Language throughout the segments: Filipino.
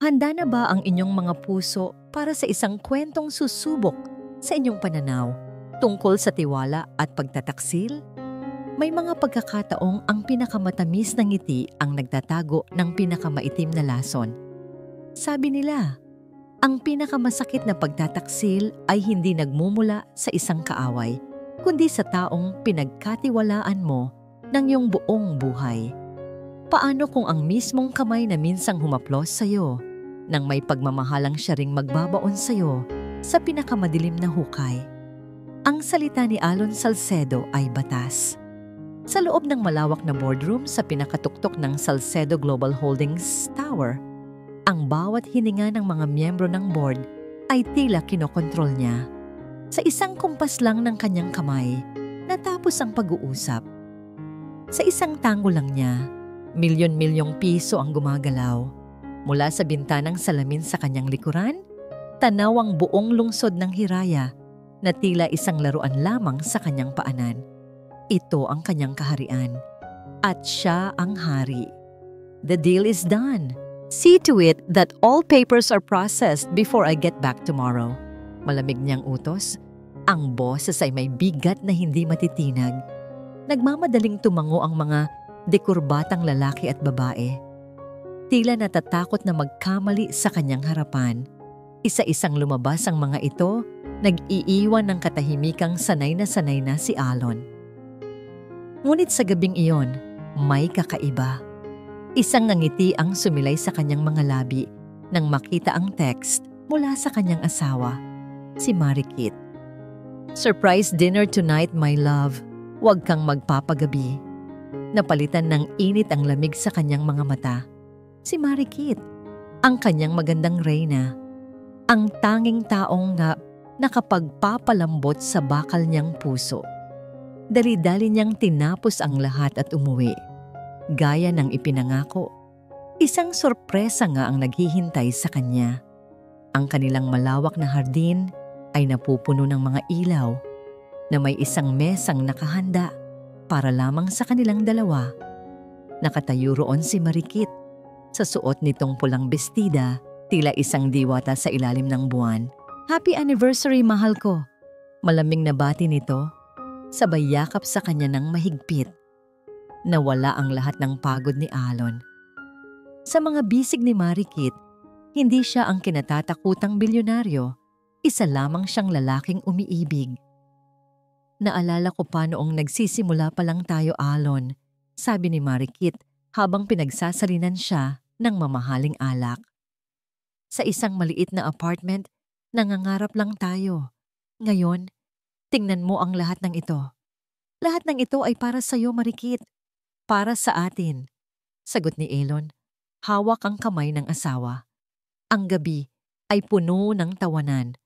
Handa na ba ang inyong mga puso para sa isang kwentong susubok sa inyong pananaw tungkol sa tiwala at pagtataksil? May mga pagkakataong ang pinakamatamis na ngiti ang nagtatago ng pinakamaitim na lason. Sabi nila, ang pinakamasakit na pagtataksil ay hindi nagmumula sa isang kaaway, kundi sa taong pinagkatiwalaan mo ng iyong buong buhay. Paano kung ang mismong kamay na minsang humaplos sa'yo, nang may pagmamahalang siya ring magbabaon sa'yo sa pinakamadilim na hukay? Ang salita ni Alon Salcedo ay batas. Sa loob ng malawak na boardroom sa pinakatuktok ng Salcedo Global Holdings Tower, ang bawat hininga ng mga miyembro ng board ay tila kinokontrol niya. Sa isang kumpas lang ng kanyang kamay, natapos ang pag-uusap. Sa isang tango lang niya, milyon-milyong piso ang gumagalaw. Mula sa bintanang salamin sa kanyang likuran, tanaw ang buong lungsod ng Hiraya na tila isang laruan lamang sa kanyang paanan. Ito ang kanyang kaharian. At siya ang hari. The deal is done. See to it that all papers are processed before I get back tomorrow. Malamig niyang utos. Ang boses ay may bigat na hindi matitinag. Nagmamadaling tumango ang mga dekurbatang lalaki at babae. Tila natatakot na magkamali sa kanyang harapan. Isa-isang lumabas ang mga ito, nag-iiwan ng katahimikang sanay na si Alon. Ngunit sa gabing iyon, may kakaiba. Isang ngiti ang sumilay sa kanyang mga labi nang makita ang text mula sa kanyang asawa, si Marikit. Surprise dinner tonight, my love. Huwag kang magpapagabi. Napalitan ng init ang lamig sa kanyang mga mata. Si Marikit, ang kanyang magandang reyna, ang tanging taong nakapagpapalambot sa bakal niyang puso. Dali-dali niyang tinapos ang lahat at umuwi. Gaya ng ipinangako, isang sorpresa nga ang naghihintay sa kanya. Ang kanilang malawak na hardin ay napupuno ng mga ilaw na may isang mesang nakahanda para lamang sa kanilang dalawa. Nakatayo roon si Marikit sa suot nitong pulang bestida, tila isang diwata sa ilalim ng buwan. Happy anniversary, mahal ko! Malamig na bati nito, sabay yakap sa kanya ng mahigpit. Nawala ang lahat ng pagod ni Alon. Sa mga bisig ni Marikit, hindi siya ang kinatatakutang bilyonaryo, isa lamang siyang lalaking umiibig. Naalala ko pa noong nagsisimula pa lang tayo, Alon, sabi ni Marikit habang pinagsasalinan siya ng mamahaling alak. Sa isang maliit na apartment, nangangarap lang tayo. Ngayon, tingnan mo ang lahat ng ito. Lahat ng ito ay para sa iyo, Marikit. Para sa atin, sagot ni Alon, hawak ang kamay ng asawa. Ang gabi ay puno ng tawanan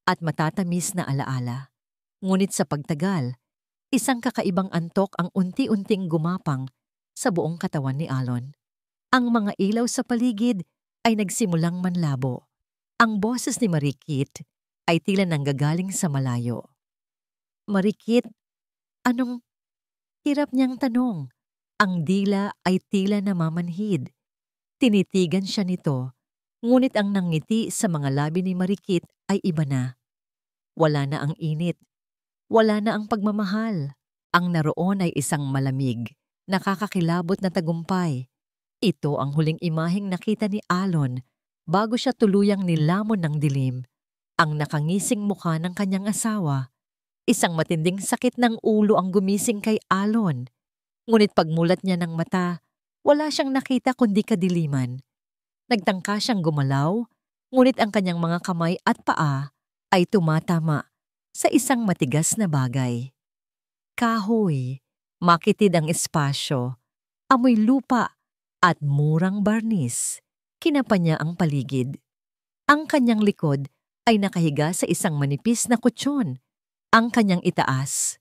at matatamis na alaala. Ngunit sa pagtagal, isang kakaibang antok ang unti-unting gumapang sa buong katawan ni Alon. Ang mga ilaw sa paligid ay nagsimulang manlabo. Ang boses ni Marikit ay tila nanggagaling sa malayo. Marikit, anong? Hirap niyang tanong. Ang dila ay tila namamanhid. Tinitigan siya nito, ngunit ang nangiti sa mga labi ni Marikit ay iba na. Wala na ang init. Wala na ang pagmamahal. Ang naroon ay isang malamig, nakakakilabot na tagumpay. Ito ang huling imaheng nakita ni Alon bago siya tuluyang nilamon ng dilim. Ang nakangising mukha ng kanyang asawa. Isang matinding sakit ng ulo ang gumising kay Alon. Ngunit pagmulat niya ng mata, wala siyang nakita kundi kadiliman. Nagtangka siyang gumalaw, ngunit ang kanyang mga kamay at paa ay tumatama sa isang matigas na bagay. Kahoy, makitid ang espasyo, amoy lupa at murang barnis. Kinapa niya ang paligid. Ang kanyang likod ay nakahiga sa isang manipis na kutsyon. Ang kanyang itaas,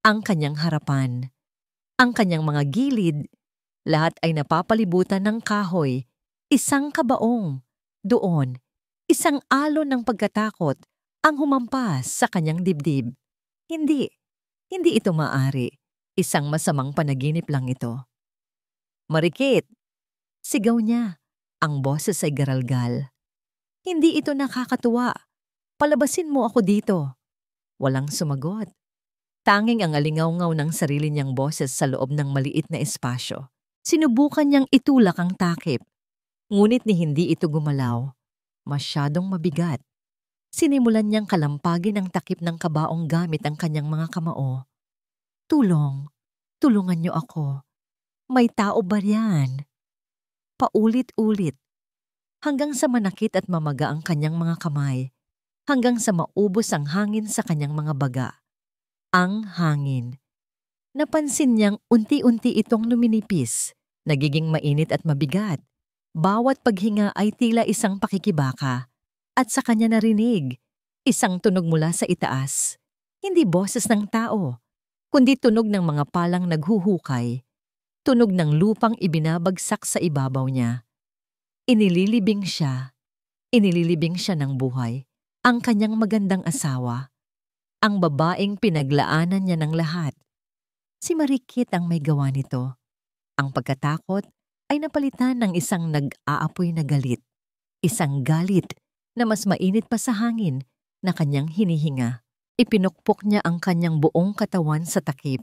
ang kanyang harapan, ang kanyang mga gilid, lahat ay napapalibutan ng kahoy, isang kabaong. Doon, isang alon ng pagkatakot ang humampas sa kanyang dibdib. Hindi ito maaari. Isang masamang panaginip lang ito. Marikit! Sigaw niya. Ang boses ay garalgal. Hindi ito nakakatuwa. Palabasin mo ako dito. Walang sumagot. Tanging ang alingaw-ngaw ng sarili niyang boses sa loob ng maliit na espasyo. Sinubukan niyang itulak ang takip. Ngunit ni hindi ito gumalaw. Masyadong mabigat. Sinimulan niyang kalampagin ang takip ng kabaong gamit ang kanyang mga kamao. Tulong. Tulungan niyo ako. May tao ba yan? Paulit-ulit. Hanggang sa manakit at mamaga ang kanyang mga kamay. Hanggang sa maubos ang hangin sa kanyang mga baga. Ang hangin. Napansin niyang unti-unti itong numinipis. Nagiging mainit at mabigat. Bawat paghinga ay tila isang pakikibaka. At sa kanya narinig, isang tunog mula sa itaas. Hindi boses ng tao, kundi tunog ng mga palang naghuhukay. Tunog ng lupang ibinabagsak sa ibabaw niya. Inililibing siya ng buhay, ang kanyang magandang asawa. Ang babaeng pinaglaanan niya ng lahat. Si Marikit ang may gawa nito. Ang pagkatakot ay napalitan ng isang nag-aapoy na galit. Isang galit na mas mainit pa sa hangin na kanyang hinihinga. Ipinukpok niya ang kanyang buong katawan sa takip.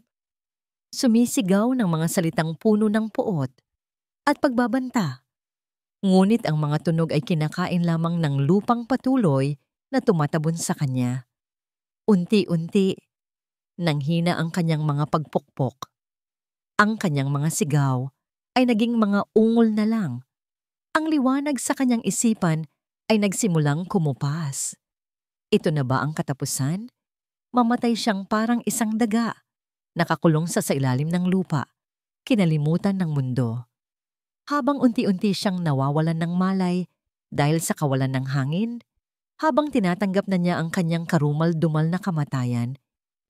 Sumisigaw ng mga salitang puno ng puot at pagbabanta. Ngunit ang mga tunog ay kinakain lamang ng lupang patuloy na tumatabon sa kanya. Unti-unti, nanghina ang kanyang mga pagpukpok. Ang kanyang mga sigaw ay naging mga ungol na lang. Ang liwanag sa kanyang isipan ay nagsimulang kumupas. Ito na ba ang katapusan? Mamatay siyang parang isang daga, nakakulong sa ilalim ng lupa, kinalimutan ng mundo. Habang unti-unti siyang nawawalan ng malay dahil sa kawalan ng hangin, habang tinatanggap na niya ang kanyang karumal-dumal na kamatayan,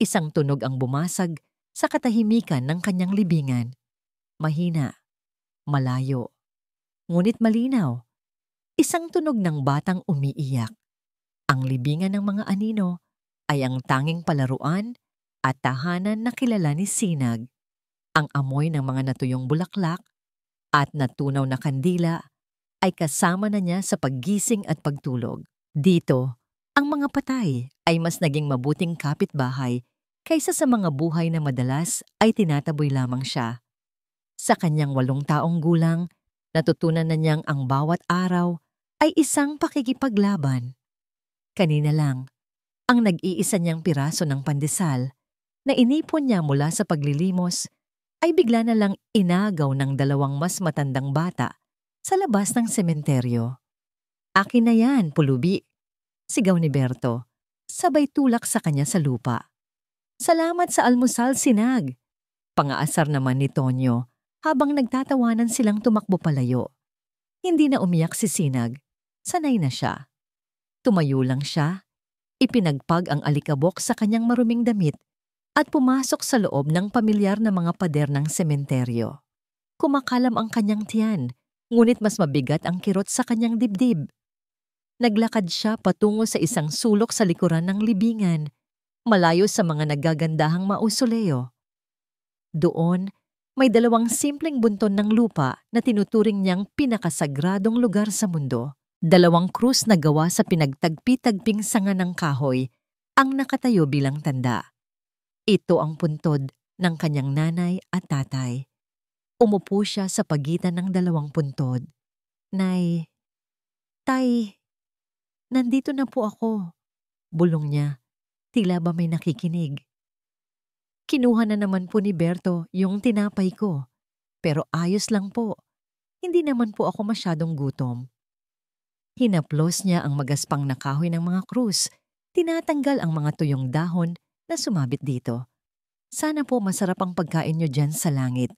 isang tunog ang bumasag sa katahimikan ng kanyang libingan. Mahina, malayo, ngunit malinaw. Isang tunog ng batang umiiyak. Ang libingan ng mga anino ay ang tanging palaruan at tahanan na kilala ni Sinag. Ang amoy ng mga natuyong bulaklak at natunaw na kandila ay kasama na niya sa paggising at pagtulog. Dito, ang mga patay ay mas naging mabuting kapitbahay kaysa sa mga buhay na madalas ay tinataboy lamang siya. Sa kanyang 8 taong gulang, natutunan na niyang ang bawat araw ay isang pakikipaglaban. Kanina lang, ang nag-iisa niyang piraso ng pandesal na inipon niya mula sa paglilimos ay bigla na lang inagaw ng 2 mas matandang bata sa labas ng sementeryo. Akin na yan, pulubi, sigaw ni Berto, sabay tulak sa kanya sa lupa. Salamat sa almusal, Sinag, pangaasar naman ni Tonyo habang nagtatawanan silang tumakbo palayo. Hindi na umiyak si Sinag. Sanay na siya. Tumayo lang siya, ipinagpag ang alikabok sa kanyang maruming damit at pumasok sa loob ng pamilyar na mga pader ng sementeryo. Kumakalam ang kanyang tiyan, ngunit mas mabigat ang kirot sa kanyang dibdib. Naglakad siya patungo sa isang sulok sa likuran ng libingan, malayo sa mga nagagandahang mausoleo. Doon, may 2 simpleng bunton ng lupa na tinuturing niyang pinakasagradong lugar sa mundo. 2 krus na gawa sa pinagtagpi-tagping sanga ng kahoy ang nakatayo bilang tanda. Ito ang puntod ng kanyang nanay at tatay. Umupo siya sa pagitan ng 2 puntod. Nay, Tay, nandito na po ako, bulong niya. Tila ba may nakikinig. Kinuha na naman po ni Berto yung tinapay ko. Pero ayos lang po. Hindi naman po ako masyadong gutom. Hinaplos niya ang magaspang na kahoy ng mga krus. Tinatanggal ang mga tuyong dahon na sumabit dito. Sana po masarap ang pagkain niyo dyan sa langit.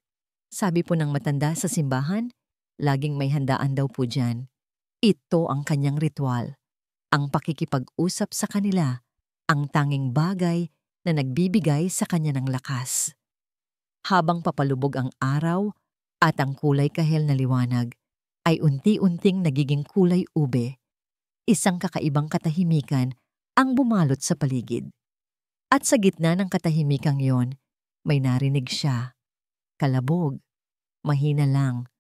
Sabi po ng matanda sa simbahan, laging may handaan daw po dyan. Ito ang kanyang ritual. Ang pakikipag-usap sa kanila, ang tanging bagay na nagbibigay sa kanya ng lakas. Habang papalubog ang araw at ang kulay kahel na liwanag, ay unti-unting nagiging kulay ube. Isang kakaibang katahimikan ang bumalot sa paligid. At sa gitna ng katahimikang yon, may narinig siya. Kalabog, mahina lang,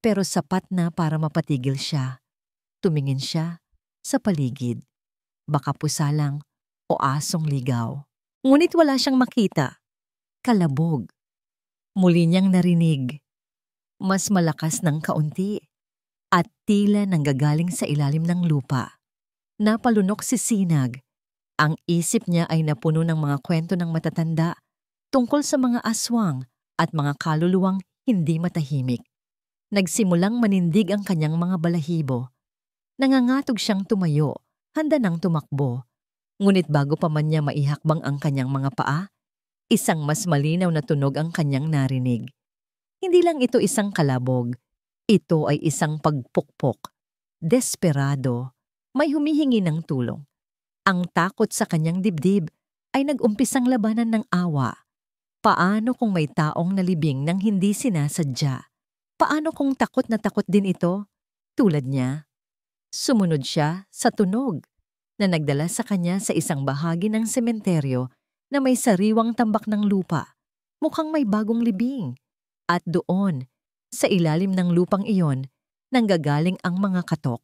pero sapat na para mapatigil siya. Tumingin siya sa paligid. Baka pusalang o asong ligaw. Ngunit wala siyang makita. Kalabog. Muli niyang narinig. Mas malakas ng kaunti at tila nanggagaling sa ilalim ng lupa. Napalunok si Sinag. Ang isip niya ay napuno ng mga kwento ng matatanda tungkol sa mga aswang at mga kaluluwang hindi matahimik. Nagsimulang manindig ang kanyang mga balahibo. Nangangatog siyang tumayo, handa nang tumakbo. Ngunit bago pa man niya maihakbang ang kanyang mga paa, isang mas malinaw na tunog ang kanyang narinig. Hindi lang ito isang kalabog. Ito ay isang pagpukpok. Desperado. May humihingi ng tulong. Ang takot sa kanyang dibdib ay nag-umpisang labanan ng awa. Paano kung may taong nalibing nang hindi sinasadya? Paano kung takot na takot din ito? Tulad niya. Sumunod siya sa tunog na nagdala sa kanya sa isang bahagi ng sementeryo na may sariwang tambak ng lupa. Mukhang may bagong libing. At doon, sa ilalim ng lupang iyon, nanggagaling ang mga katok.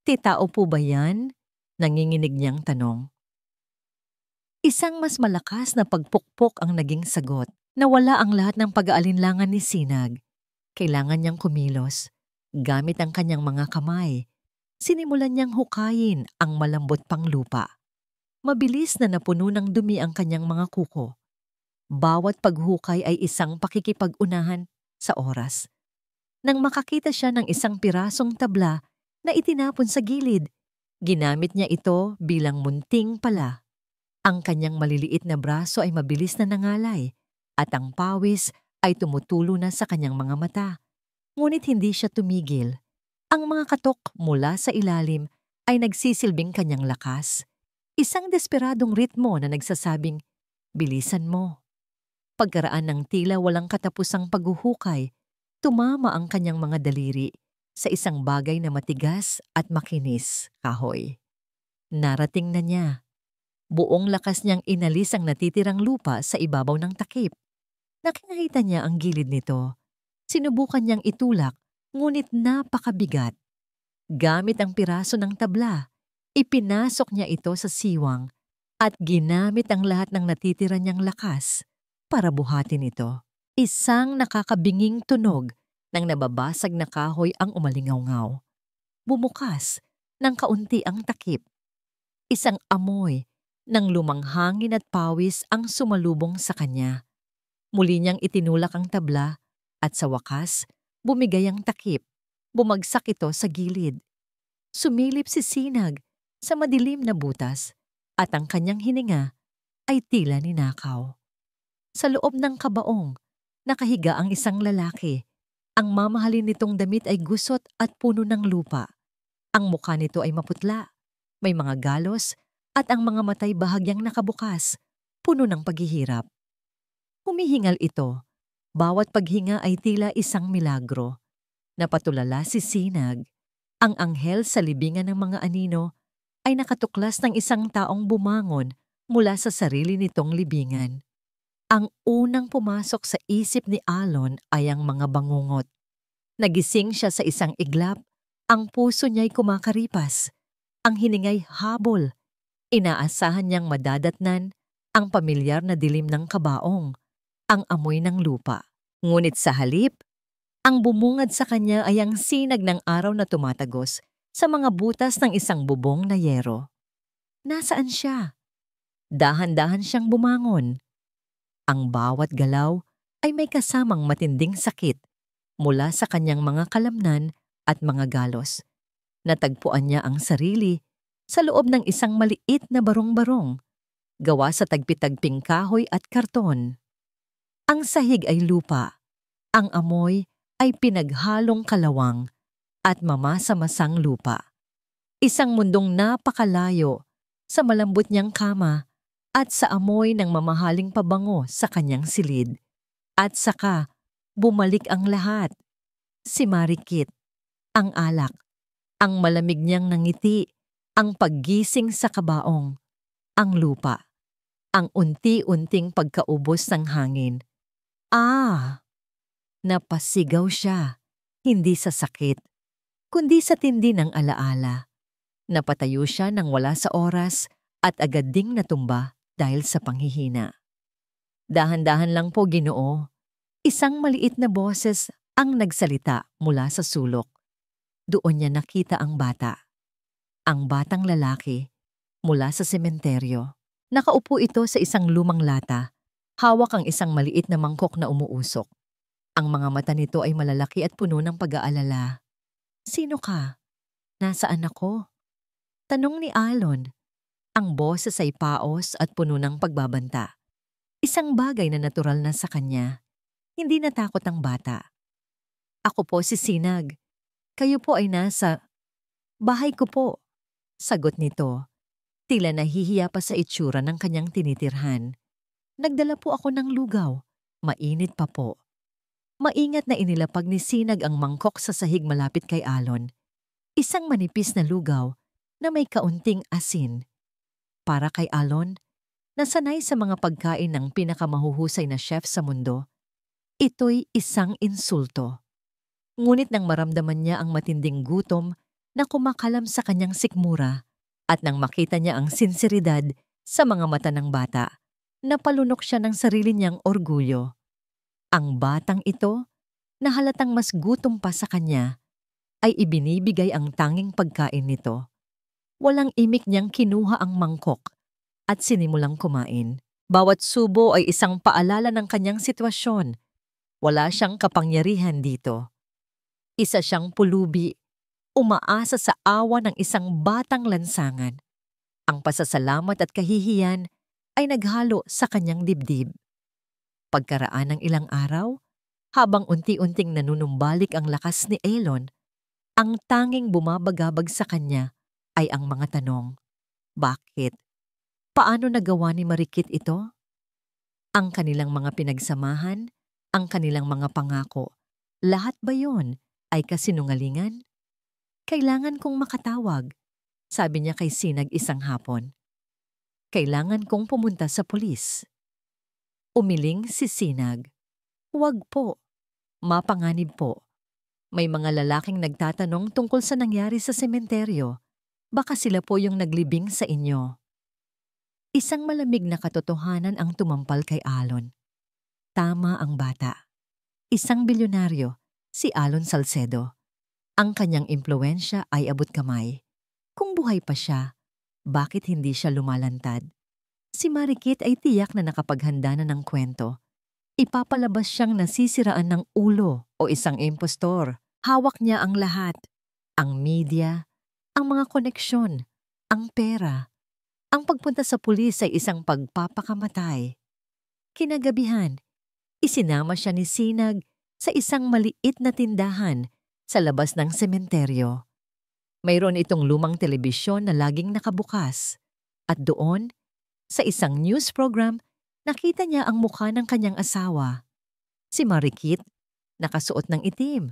Titao po ba yan? Nanginginig niyang tanong. Isang mas malakas na pagpukpok ang naging sagot. Nawala ang lahat ng pag-aalinlangan ni Sinag. Kailangan niyang kumilos. Gamit ang kanyang mga kamay. Sinimulan niyang hukayin ang malambot pang lupa. Mabilis na napuno ng dumi ang kanyang mga kuko. Bawat paghukay ay isang pakikipag-unahan sa oras. Nang makakita siya ng isang pirasong tabla na itinapon sa gilid, ginamit niya ito bilang munting pala. Ang kanyang maliliit na braso ay mabilis na nangalay at ang pawis ay tumutulo na sa kanyang mga mata. Ngunit hindi siya tumigil. Ang mga katok mula sa ilalim ay nagsisilbing kanyang lakas. Isang desperadong ritmo na nagsasabing, "Bilisan mo." Pagkaraan ng tila walang katapusang paghuhukay, tumama ang kanyang mga daliri sa isang bagay na matigas at makinis, kahoy. Narating na niya. Buong lakas niyang inalis ang natitirang lupa sa ibabaw ng takip. Nakikita niya ang gilid nito. Sinubukan niyang itulak, ngunit napakabigat. Gamit ang piraso ng tabla, ipinasok niya ito sa siwang at ginamit ang lahat ng natitira niyang lakas para buhatin ito. Isang nakakabinging tunog ng nababasag na kahoy ang umalingaw-ngaw. Bumukas ng kaunti ang takip. Isang amoy ng lumang hangin at pawis ang sumalubong sa kanya. Muli niyang itinulak ang tabla at sa wakas, bumigay ang takip. Bumagsak ito sa gilid. Sumilip si Sinag sa madilim na butas at ang kanyang hininga ay tila ninakaw. Sa loob ng kabaong, nakahiga ang isang lalaki. Ang mamahalin nitong damit ay gusot at puno ng lupa. Ang mukha nito ay maputla, may mga galos at ang mga matay bahagyang nakabukas, puno ng paghihirap. Humihingal ito. Bawat paghinga ay tila isang milagro. Napatulala si Sinag. Ang anghel sa libingan ng mga anino ay nakatuklas ng isang taong bumangon mula sa sarili nitong libingan. Ang unang pumasok sa isip ni Alon ay ang mga bangungot. Nagising siya sa isang iglap, ang puso niya'y kumakaripas, ang hiningay habol. Inaasahan niyang madadatnan ang pamilyar na dilim ng kabaong, ang amoy ng lupa. Ngunit sa halip, ang bumungad sa kanya ay ang sinag ng araw na tumatagos sa mga butas ng isang bubong na yero. Nasaan siya? Dahan-dahan siyang bumangon. Ang bawat galaw ay may kasamang matinding sakit mula sa kanyang mga kalamnan at mga galos. Natagpuan niya ang sarili sa loob ng isang maliit na barong-barong, gawa sa tagpi-tagping kahoy at karton. Ang sahig ay lupa, ang amoy ay pinaghalong kalawang at mamasa-masang lupa. Isang mundong napakalayo sa malambot niyang kama at sa amoy ng mamahaling pabango sa kanyang silid. At saka, bumalik ang lahat. Si Marikit, ang alak, ang malamig niyang nangiti, ang paggising sa kabaong, ang lupa, ang unti-unting pagkaubos ng hangin. Ah! Napasigaw siya. Hindi sa sakit, kundi sa tindi ng alaala. Napatayo siya nang wala sa oras at agad ding natumba dahil sa panghihina. Dahan-dahan lang po, Ginoo. Isang maliit na boses ang nagsalita mula sa sulok. Doon niya nakita ang bata. Ang batang lalaki mula sa sementeryo. Nakaupo ito sa isang lumang lata. Hawak ang isang maliit na mangkok na umuusok. Ang mga mata nito ay malalaki at puno ng pag-aalala. "Sino ka? Nasaan ako?" Tanong ni Alon. Ang boses ay paos at puno ng pagbabanta. Isang bagay na natural na sa kanya. Hindi natakot ang bata. "Ako po si Sinag. Kayo po ay nasa bahay ko po." Sagot nito. Tila nahihiya pa sa itsura ng kanyang tinitirhan. "Nagdala po ako ng lugaw. Mainit pa po." Maingat na inilapag ni Sinag ang mangkok sa sahig malapit kay Alon. Isang manipis na lugaw na may kaunting asin. Para kay Alon, nasanay sa mga pagkain ng pinakamahuhusay na chef sa mundo, ito'y isang insulto. Ngunit nang maramdaman niya ang matinding gutom na kumakalam sa kanyang sikmura at nang makita niya ang sinseridad sa mga mata ng bata, napalunok siya ng sarili niyang orgulyo. Ang batang ito, na halatang mas gutom pa sa kanya, ay ibinibigay ang tanging pagkain nito. Walang imik niyang kinuha ang mangkok at sinimulang kumain. Bawat subo ay isang paalala ng kanyang sitwasyon. Wala siyang kapangyarihan dito. Isa siyang pulubi, umaasa sa awa ng isang batang lansangan. Ang pasasalamat at kahihiyan ay naghalo sa kanyang dibdib. Pagkaraan ng ilang araw, habang unti-unting nanunumbalik ang lakas ni Elon, ang tanging bumabagabag sa kanya ay ang mga tanong. Bakit? Paano nagawa ni Marikit ito? Ang kanilang mga pinagsamahan, ang kanilang mga pangako, lahat ba yon ay kasinungalingan? "Kailangan kong makatawag," sabi niya kay Sinag isang hapon. "Kailangan kong pumunta sa pulis." Umiling si Sinag. "Huwag po. Mapanganib po. May mga lalaking nagtatanong tungkol sa nangyari sa sementeryo. Baka sila po yung naglibing sa inyo." Isang malamig na katotohanan ang tumampal kay Alon. Tama ang bata. Isang bilyonaryo, si Alon Salcedo. Ang kanyang impluwensya ay abot kamay. Kung buhay pa siya, bakit hindi siya lumalantad? Si Marikit ay tiyak na nakapaghanda na ng kwento. Ipapalabas siyang nasisiraan ng ulo o isang impostor. Hawak niya ang lahat. Ang media, ang mga koneksyon, ang pera. Ang pagpunta sa pulis ay isang pagpapakamatay. Kinagabihan, isinama siya ni Sinag sa isang maliit na tindahan sa labas ng sementeryo. Mayroon itong lumang telebisyon na laging nakabukas. At doon, sa isang news program, nakita niya ang mukha ng kanyang asawa. Si Marikit, nakasuot ng itim,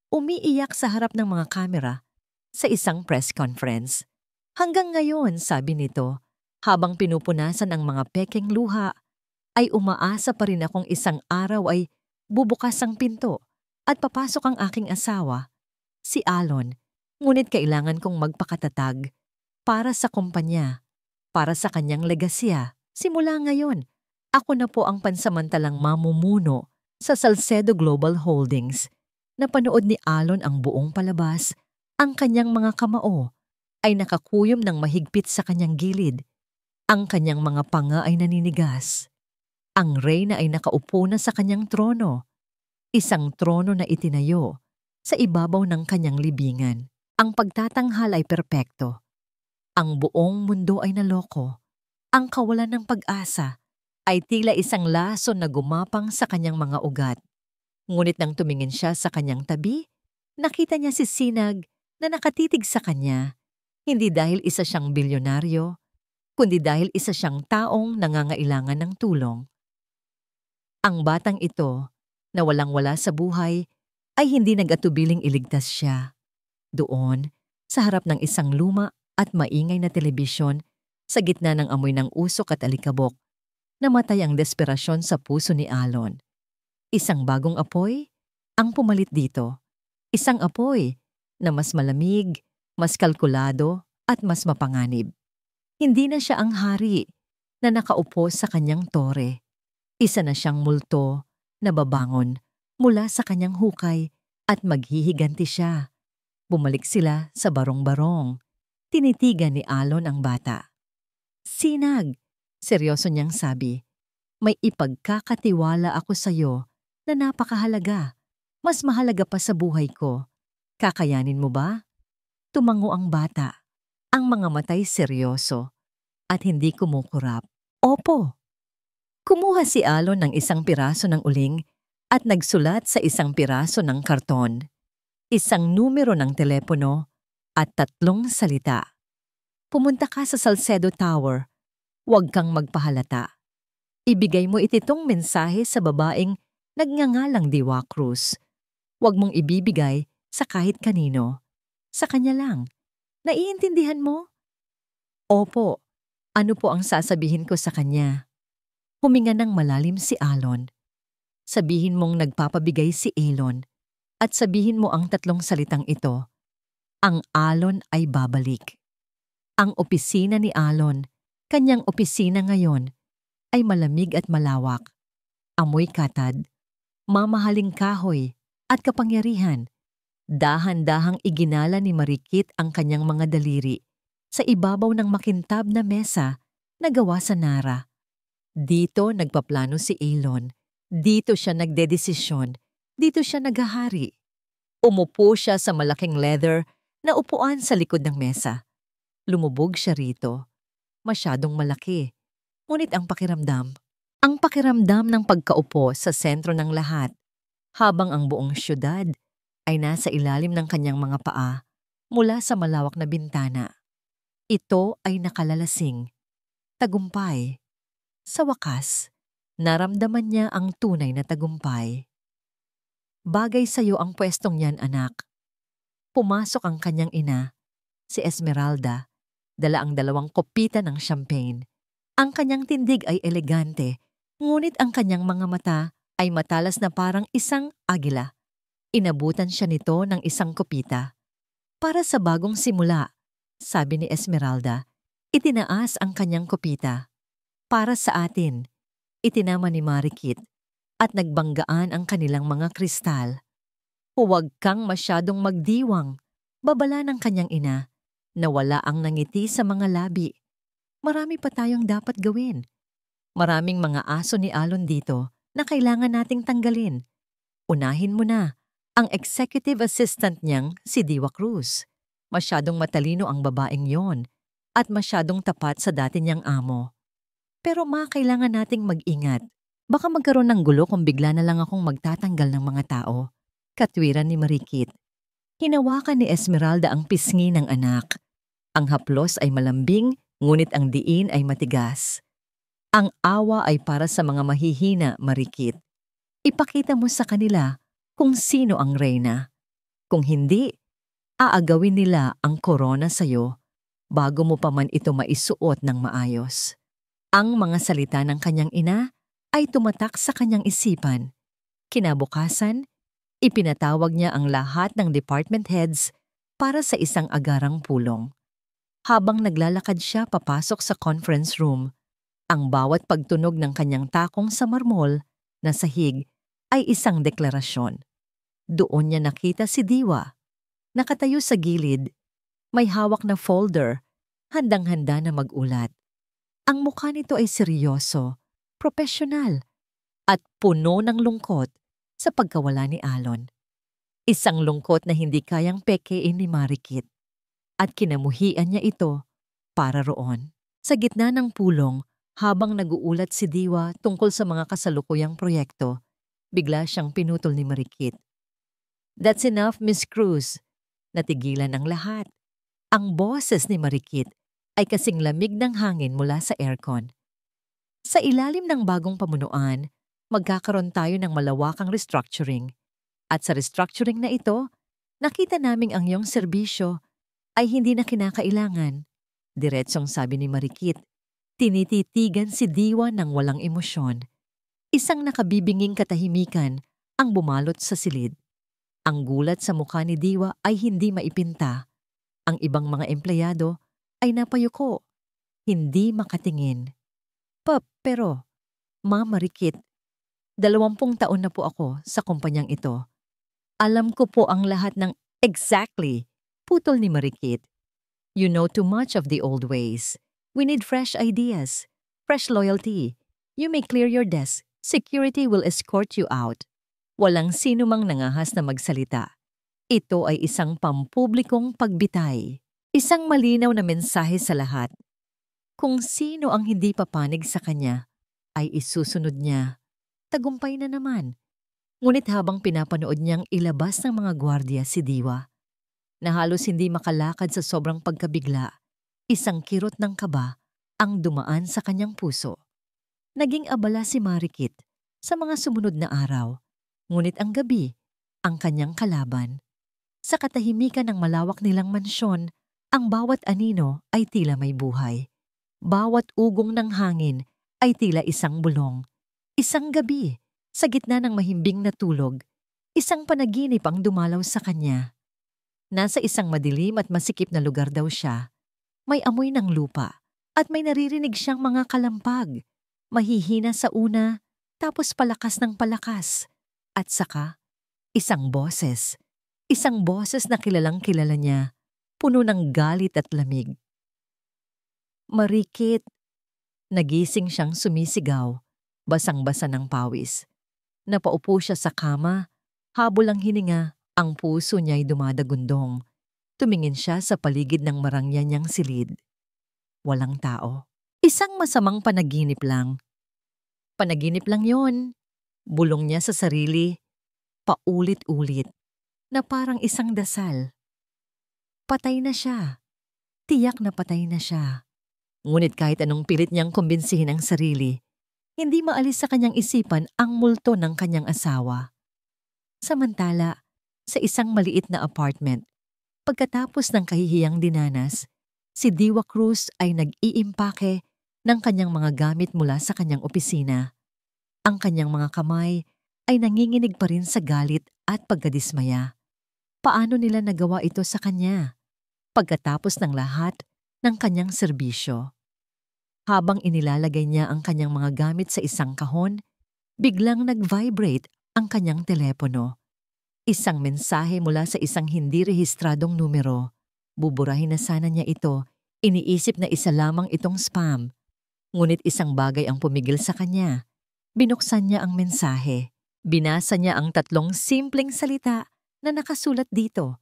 umiiyak sa harap ng mga kamera sa isang press conference. "Hanggang ngayon," sabi nito, "habang pinupunasan ang mga pekeng luha, ay umaasa pa rin akong isang araw ay bubukas ang pinto at papasok ang aking asawa, si Alon. Ngunit kailangan kong magpakatatag para sa kumpanya, para sa kanyang legasya. Simula ngayon, ako na po ang pansamantalang mamumuno sa Salcedo Global Holdings." Napanood ni Alon ang buong palabas. Ang kanyang mga kamao ay nakakuyom ng mahigpit sa kanyang gilid. Ang kanyang mga panga ay naninigas. Ang reyna ay nakaupo na sa kanyang trono. Isang trono na itinayo sa ibabaw ng kanyang libingan. Ang pagtatanghal ay perpekto. Ang buong mundo ay naloko. Ang kawalan ng pag-asa ay tila isang laso na gumapang sa kanyang mga ugat. Ngunit nang tumingin siya sa kanyang tabi, nakita niya si Sinag na nakatitig sa kanya. Hindi dahil isa siyang bilyonaryo, kundi dahil isa siyang taong nangangailangan ng tulong. Ang batang ito, na walang-wala sa buhay, ay hindi nag-atubiling iligtas siya. Doon, sa harap ng isang luma at maingay na telebisyon, sa gitna ng amoy ng usok at alikabok, namatay ang desperasyon sa puso ni Alon. Isang bagong apoy ang pumalit dito. Isang apoy na mas malamig, mas kalkulado at mas mapanganib. Hindi na siya ang hari na nakaupo sa kanyang tore. Isa na siyang multo na babangon mula sa kanyang hukay at maghihiganti siya. Bumalik sila sa barong-barong. Tinitigan ni Alon ang bata. Sinag, seryoso niyang sabi. May ipagkakatiwala ako sa iyo na napakahalaga. Mas mahalaga pa sa buhay ko. Kakayanin mo ba? Tumango ang bata. Ang mga matay seryoso at hindi kumukurap. Opo. Kumuha si Alon ng isang piraso ng uling at nagsulat sa isang piraso ng karton, isang numero ng telepono at 3 salita. Pumunta ka sa Salcedo Tower. Huwag kang magpahalata. Ibigay mo itong mensahe sa babaeng nagngangalang Diwa Cruz. Huwag mong ibibigay sa kahit kanino. Sa kanya lang. Naiintindihan mo? Opo. Ano po ang sasabihin ko sa kanya? Huminga ng malalim si Alon. Sabihin mong nagpapabigay si Elon at sabihin mo ang 3 salitang ito. Ang Alon ay babalik. Ang opisina ni Alon, kanyang opisina ngayon, ay malamig at malawak. Amoy katad, mamahaling kahoy at kapangyarihan. Dahan-dahang iginala ni Marikit ang kanyang mga daliri sa ibabaw ng makintab na mesa na gawa sa nara. Dito nagpaplano si Elon. Dito siya nagdedesisyon. Dito siya naghahari. Umupo siya sa malaking leather na upuan sa likod ng mesa. Lumubog siya rito. Masyadong malaki. Ngunit ang pakiramdam ng pagkaupo sa sentro ng lahat, habang ang buong syudad ay nasa ilalim ng kanyang mga paa mula sa malawak na bintana. Ito ay nakalalasing. Tagumpay. Sa wakas, naramdaman niya ang tunay na tagumpay. Bagay sa iyo ang pwestong yan, anak. Pumasok ang kanyang ina, si Esmeralda, dala ang 2 kopita ng champagne. Ang kanyang tindig ay elegante, ngunit ang kanyang mga mata ay matalas na parang isang agila. Inabutan siya nito ng 1 kopita. Para sa bagong simula, sabi ni Esmeralda, itinaas ang kanyang kopita. Para sa atin, itinama ni Marikit at nagbanggaan ang kanilang mga kristal. Huwag kang masyadong magdiwang, babala ng kanyang ina, na wala ang nangiti sa mga labi. Marami pa tayong dapat gawin. Maraming mga aso ni Alon dito na kailangan nating tanggalin. Unahin mo na ang executive assistant niyang si Diwa Cruz. Masyadong matalino ang babaeng yon at masyadong tapat sa dati niyang amo. Pero kailangan nating mag-ingat. Baka magkaroon ng gulo kung bigla na lang akong magtatanggal ng mga tao. Katwiran ni Marikit. Hinawakan ni Esmeralda ang pisngi ng anak. Ang haplos ay malambing, ngunit ang diin ay matigas. Ang awa ay para sa mga mahihina, Marikit. Ipakita mo sa kanila kung sino ang reyna. Kung hindi, aagawin nila ang korona sa'yo bago mo pa man ito maisuot ng maayos. Ang mga salita ng kanyang ina ay tumatak sa kanyang isipan. Kinabukasan, ipinatawag niya ang lahat ng department heads para sa isang agarang pulong. Habang naglalakad siya papasok sa conference room, ang bawat pagtunog ng kanyang takong sa marmol na sahig ay isang deklarasyon. Doon niya nakita si Diwa. Nakatayo sa gilid, may hawak na folder, handang-handa na mag-ulat. Ang mukha nito ay seryoso, profesional, at puno ng lungkot sa pagkawala ni Alon. Isang lungkot na hindi kayang pekein ni Marikit. At kinamuhian niya ito para roon. Sa gitna ng pulong, habang nag-uulat si Diwa tungkol sa mga kasalukuyang proyekto, bigla siyang pinutol ni Marikit. That's enough, Miss Cruz. Natigilan ang lahat. Ang boses ni Marikit ay kasing lamig ng hangin mula sa aircon. Sa ilalim ng bagong pamunuan, magkakaroon tayo ng malawakang restructuring. At sa restructuring na ito, nakita naming ang iyong serbisyo ay hindi na kinakailangan. Diretsong sabi ni Marikit. Tinititigan si Diwa ng walang emosyon. Isang nakabibinging katahimikan ang bumalot sa silid. Ang gulat sa mukha ni Diwa ay hindi maipinta. Ang ibang mga empleyado ay napayuko, hindi makatingin. Pero, Ma'am Marikit, 20 taon na po ako sa kumpanyang ito. Alam ko po ang lahat ng exactly, putol ni Marikit. You know too much of the old ways. We need fresh ideas, fresh loyalty. You may clear your desk. Security will escort you out. Walang sino mang nangahas na magsalita. Ito ay isang pampublikong pagbitay. Isang malinaw na mensahe sa lahat. Kung sino ang hindi papanig sa kanya, ay isusunod niya. Tagumpay na naman. Ngunit habang pinapanood niyang ilabas ng mga gwardiya si Diwa, na halos hindi makalakad sa sobrang pagkabigla, isang kirot ng kaba ang dumaan sa kanyang puso. Naging abala si Marikit sa mga sumunod na araw, ngunit ang gabi, ang kanyang kalaban. Sa katahimikan ng malawak nilang mansyon, ang bawat anino ay tila may buhay. Bawat ugong ng hangin ay tila isang bulong. Isang gabi, sa gitna ng mahimbing na tulog, isang panaginip ang dumalaw sa kanya. Nasa isang madilim at masikip na lugar daw siya. May amoy ng lupa at may naririnig siyang mga kalampag. Mahihina sa una, tapos palakas ng palakas. At saka, isang boses. Isang boses na kilalang kilala niya, puno ng galit at lamig. Marikit. Nagising siyang sumisigaw, basang-basa ng pawis. Napaupo siya sa kama, habol ang hininga, ang puso niya'y dumadagundong. Tumingin siya sa paligid ng marangya niyang silid. Walang tao. Isang masamang panaginip lang. Panaginip lang yon. Bulong niya sa sarili, paulit-ulit, na parang isang dasal. Patay na siya. Tiyak na patay na siya. Ngunit kahit anong pilit niyang kumbinsihin ang sarili, hindi maalis sa kanyang isipan ang multo ng kanyang asawa. Samantala, sa isang maliit na apartment, pagkatapos ng kahihiyang dinanas, si Diwa Cruz ay nag-iimpake ng kanyang mga gamit mula sa kanyang opisina. Ang kanyang mga kamay ay nanginginig pa rin sa galit at pagkadismaya. Paano nila nagawa ito sa kanya? Pagkatapos ng lahat ng kanyang serbisyo. Habang inilalagay niya ang kanyang mga gamit sa isang kahon, biglang nag-vibrate ang kanyang telepono. Isang mensahe mula sa isang hindi rehistradong numero. Buburahin na sana niya ito, iniisip na isa lamang itong spam. Ngunit isang bagay ang pumigil sa kanya. Binuksan niya ang mensahe. Binasa niya ang 3 simpleng salita na nakasulat dito.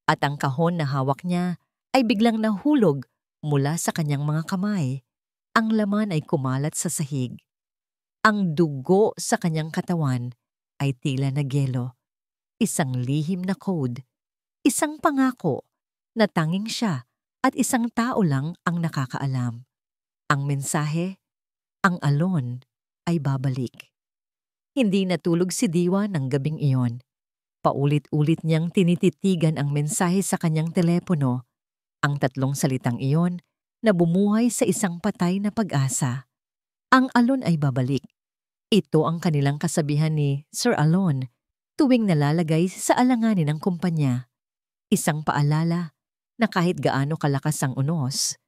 At ang kahon na hawak niya ay biglang nahulog mula sa kanyang mga kamay. Ang laman ay kumalat sa sahig. Ang dugo sa kanyang katawan ay tila na gelo. Isang lihim na code. Isang pangako na tanging siya at isang tao lang ang nakakaalam. Ang mensahe, ang alon ay babalik. Hindi natulog si Diwa ng gabing iyon. Paulit-ulit niyang tinititigan ang mensahe sa kanyang telepono. Ang 3 salitang iyon na bumuhay sa isang patay na pag-asa. Ang alon ay babalik. Ito ang kanilang kasabihan ni Sir Alon tuwing nalalagay sa alanganin ng kumpanya. Isang paalala na kahit gaano kalakas ang unos,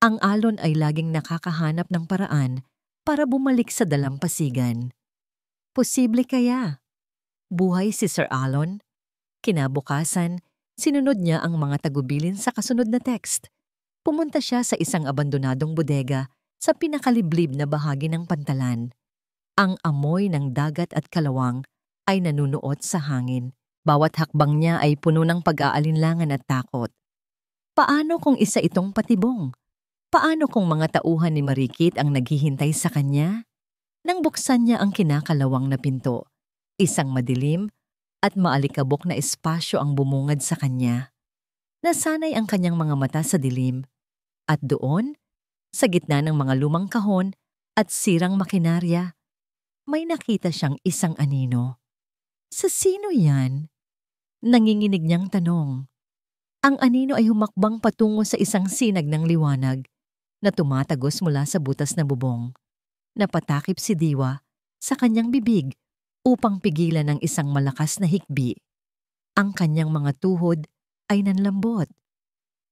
ang alon ay laging nakakahanap ng paraan para bumalik sa dalampasigan. Posible kaya? Buhay si Sir Alon? Kinabukasan, sinunod niya ang mga tagubilin sa kasunod na text. Pumunta siya sa isang abandonadong bodega sa pinakaliblib na bahagi ng pantalan. Ang amoy ng dagat at kalawang ay nanunuot sa hangin. Bawat hakbang niya ay puno ng pag-aalinlangan at takot. Paano kung isa itong patibong? Paano kung mga tauhan ni Marikit ang naghihintay sa kanya? Nang buksan niya ang kinakalawang na pinto, isang madilim at maalikabok na espasyo ang bumungad sa kanya. Nasanay ang kanyang mga mata sa dilim. At doon, sa gitna ng mga lumang kahon at sirang makinarya, may nakita siyang isang anino. Sa sino yan? Nanginginig niyang tanong. Ang anino ay humakbang patungo sa isang sinag ng liwanag na tumatagos mula sa butas na bubong. Napatakip si Diwa sa kanyang bibig upang pigilan ng isang malakas na hikbi. Ang kanyang mga tuhod ay nanlambot.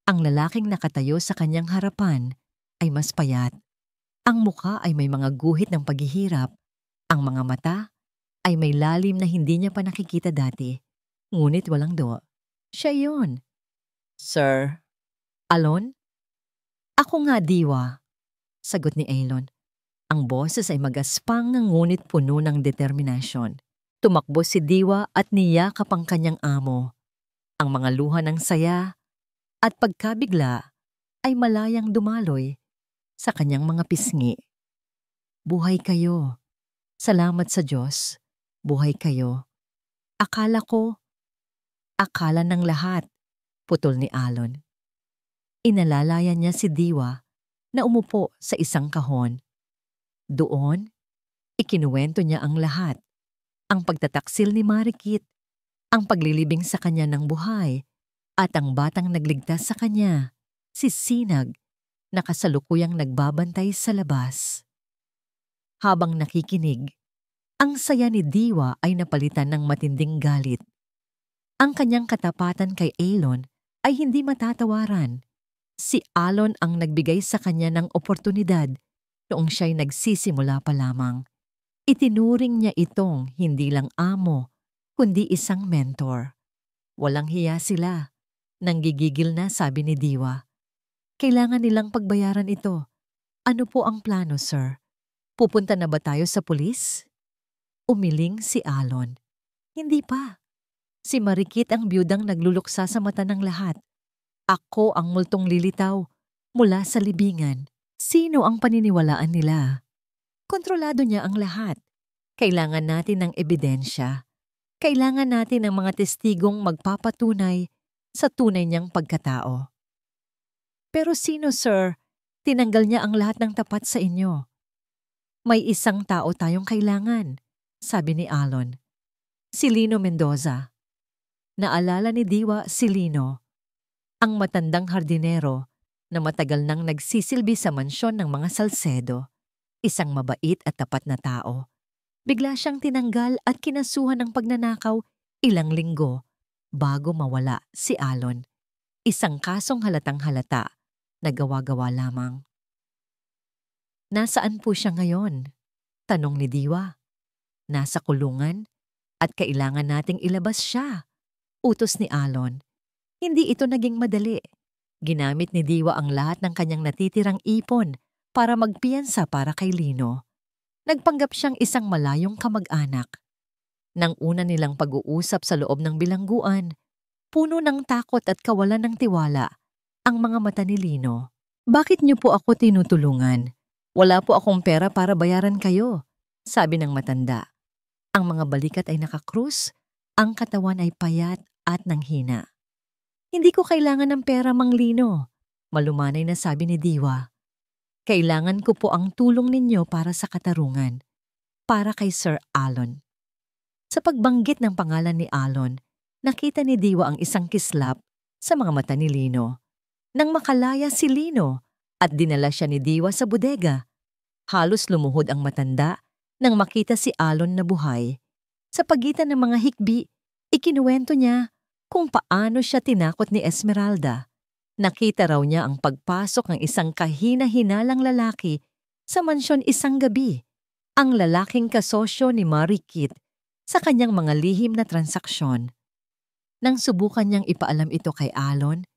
Ang lalaking nakatayo sa kanyang harapan ay mas payat. Ang mukha ay may mga guhit ng paghihirap. Ang mga mata ay may lalim na hindi niya pa nakikita dati. Ngunit walang do. Siya yun. Sir. Alon? Ako nga, Diwa. Sagot ni Alon. Ang boses ay magaspang ngunit puno ng determinasyon. Tumakbo si Diwa at niyakap ang kanyang amo. Ang mga luha ng saya at pagkabigla ay malayang dumaloy sa kanyang mga pisngi. Buhay kayo. Salamat sa Diyos. Buhay kayo. Akala ng lahat, putol ni Alon. Inalalayan niya si Diwa na umupo sa isang kahon. Doon, ikinuwento niya ang lahat. Ang pagtataksil ni Marikit, ang paglilibing sa kanya ng buhay, at ang batang nagligtas sa kanya, si Sinag, na kasalukuyang nagbabantay sa labas. Habang nakikinig, ang saya ni Diwa ay napalitan ng matinding galit. Ang kanyang katapatan kay Alon ay hindi matatawaran. Si Alon ang nagbigay sa kanya ng oportunidad noong siya'y nagsisimula pa lamang. Itinuring niya itong hindi lang amo, kundi isang mentor. Walang hiya sila. Nanggigigil na, sabi ni Diwa. Kailangan nilang pagbayaran ito. Ano po ang plano, sir? Pupunta na ba tayo sa pulis? Umiling si Alon. Hindi pa. Si Marikit ang biyudang nagluluksa sa mata ng lahat. Ako ang multong lilitaw mula sa libingan. Sino ang paniniwalaan nila? Kontrolado niya ang lahat. Kailangan natin ng ebidensya. Kailangan natin ng mga testigong magpapatunay sa tunay niyang pagkatao. Pero sino, sir? Tinanggal niya ang lahat ng tapat sa inyo. May isang tao tayong kailangan, sabi ni Alon. Si Lino Mendoza. Naalala ni Diwa si Lino, ang matandang hardinero na matagal nang nagsisilbi sa mansyon ng mga Salcedo. Isang mabait at tapat na tao. Bigla siyang tinanggal at kinasuhan ng pagnanakaw ilang linggo bago mawala si Alon. Isang kasong halatang halata na gawa-gawa lamang. Nasaan po siya ngayon? Tanong ni Diwa. Nasa kulungan at kailangan nating ilabas siya. Utos ni Alon. Hindi ito naging madali. Ginamit ni Diwa ang lahat ng kanyang natitirang ipon para magpiyansa para kay Lino. Nagpanggap siyang isang malayong kamag-anak. Nang una nilang pag-uusap sa loob ng bilangguan, puno ng takot at kawalan ng tiwala ang mga mata ni Lino. Bakit niyo po ako tinutulungan? Wala po akong pera para bayaran kayo, sabi ng matanda. Ang mga balikat ay nakakrus, ang katawan ay payat at nanghina. Hindi ko kailangan ng pera, Mang Lino, malumanay na sabi ni Diwa. Kailangan ko po ang tulong ninyo para sa katarungan, para kay Sir Alon. Sa pagbanggit ng pangalan ni Alon, nakita ni Diwa ang isang kislap sa mga mata ni Lino. Nang makalaya si Lino at dinala siya ni Diwa sa bodega, halos lumuhod ang matanda nang makita si Alon na buhay. Sa pagitan ng mga hikbi, ikinuwento niya kung paano siya tinakot ni Esmeralda. Nakita raw niya ang pagpasok ng isang kahina-hinalang lalaki sa mansyon isang gabi, ang lalaking kasosyo ni Marikit sa kanyang mga lihim na transaksyon. Nang subukan niyang ipaalam ito kay Alon,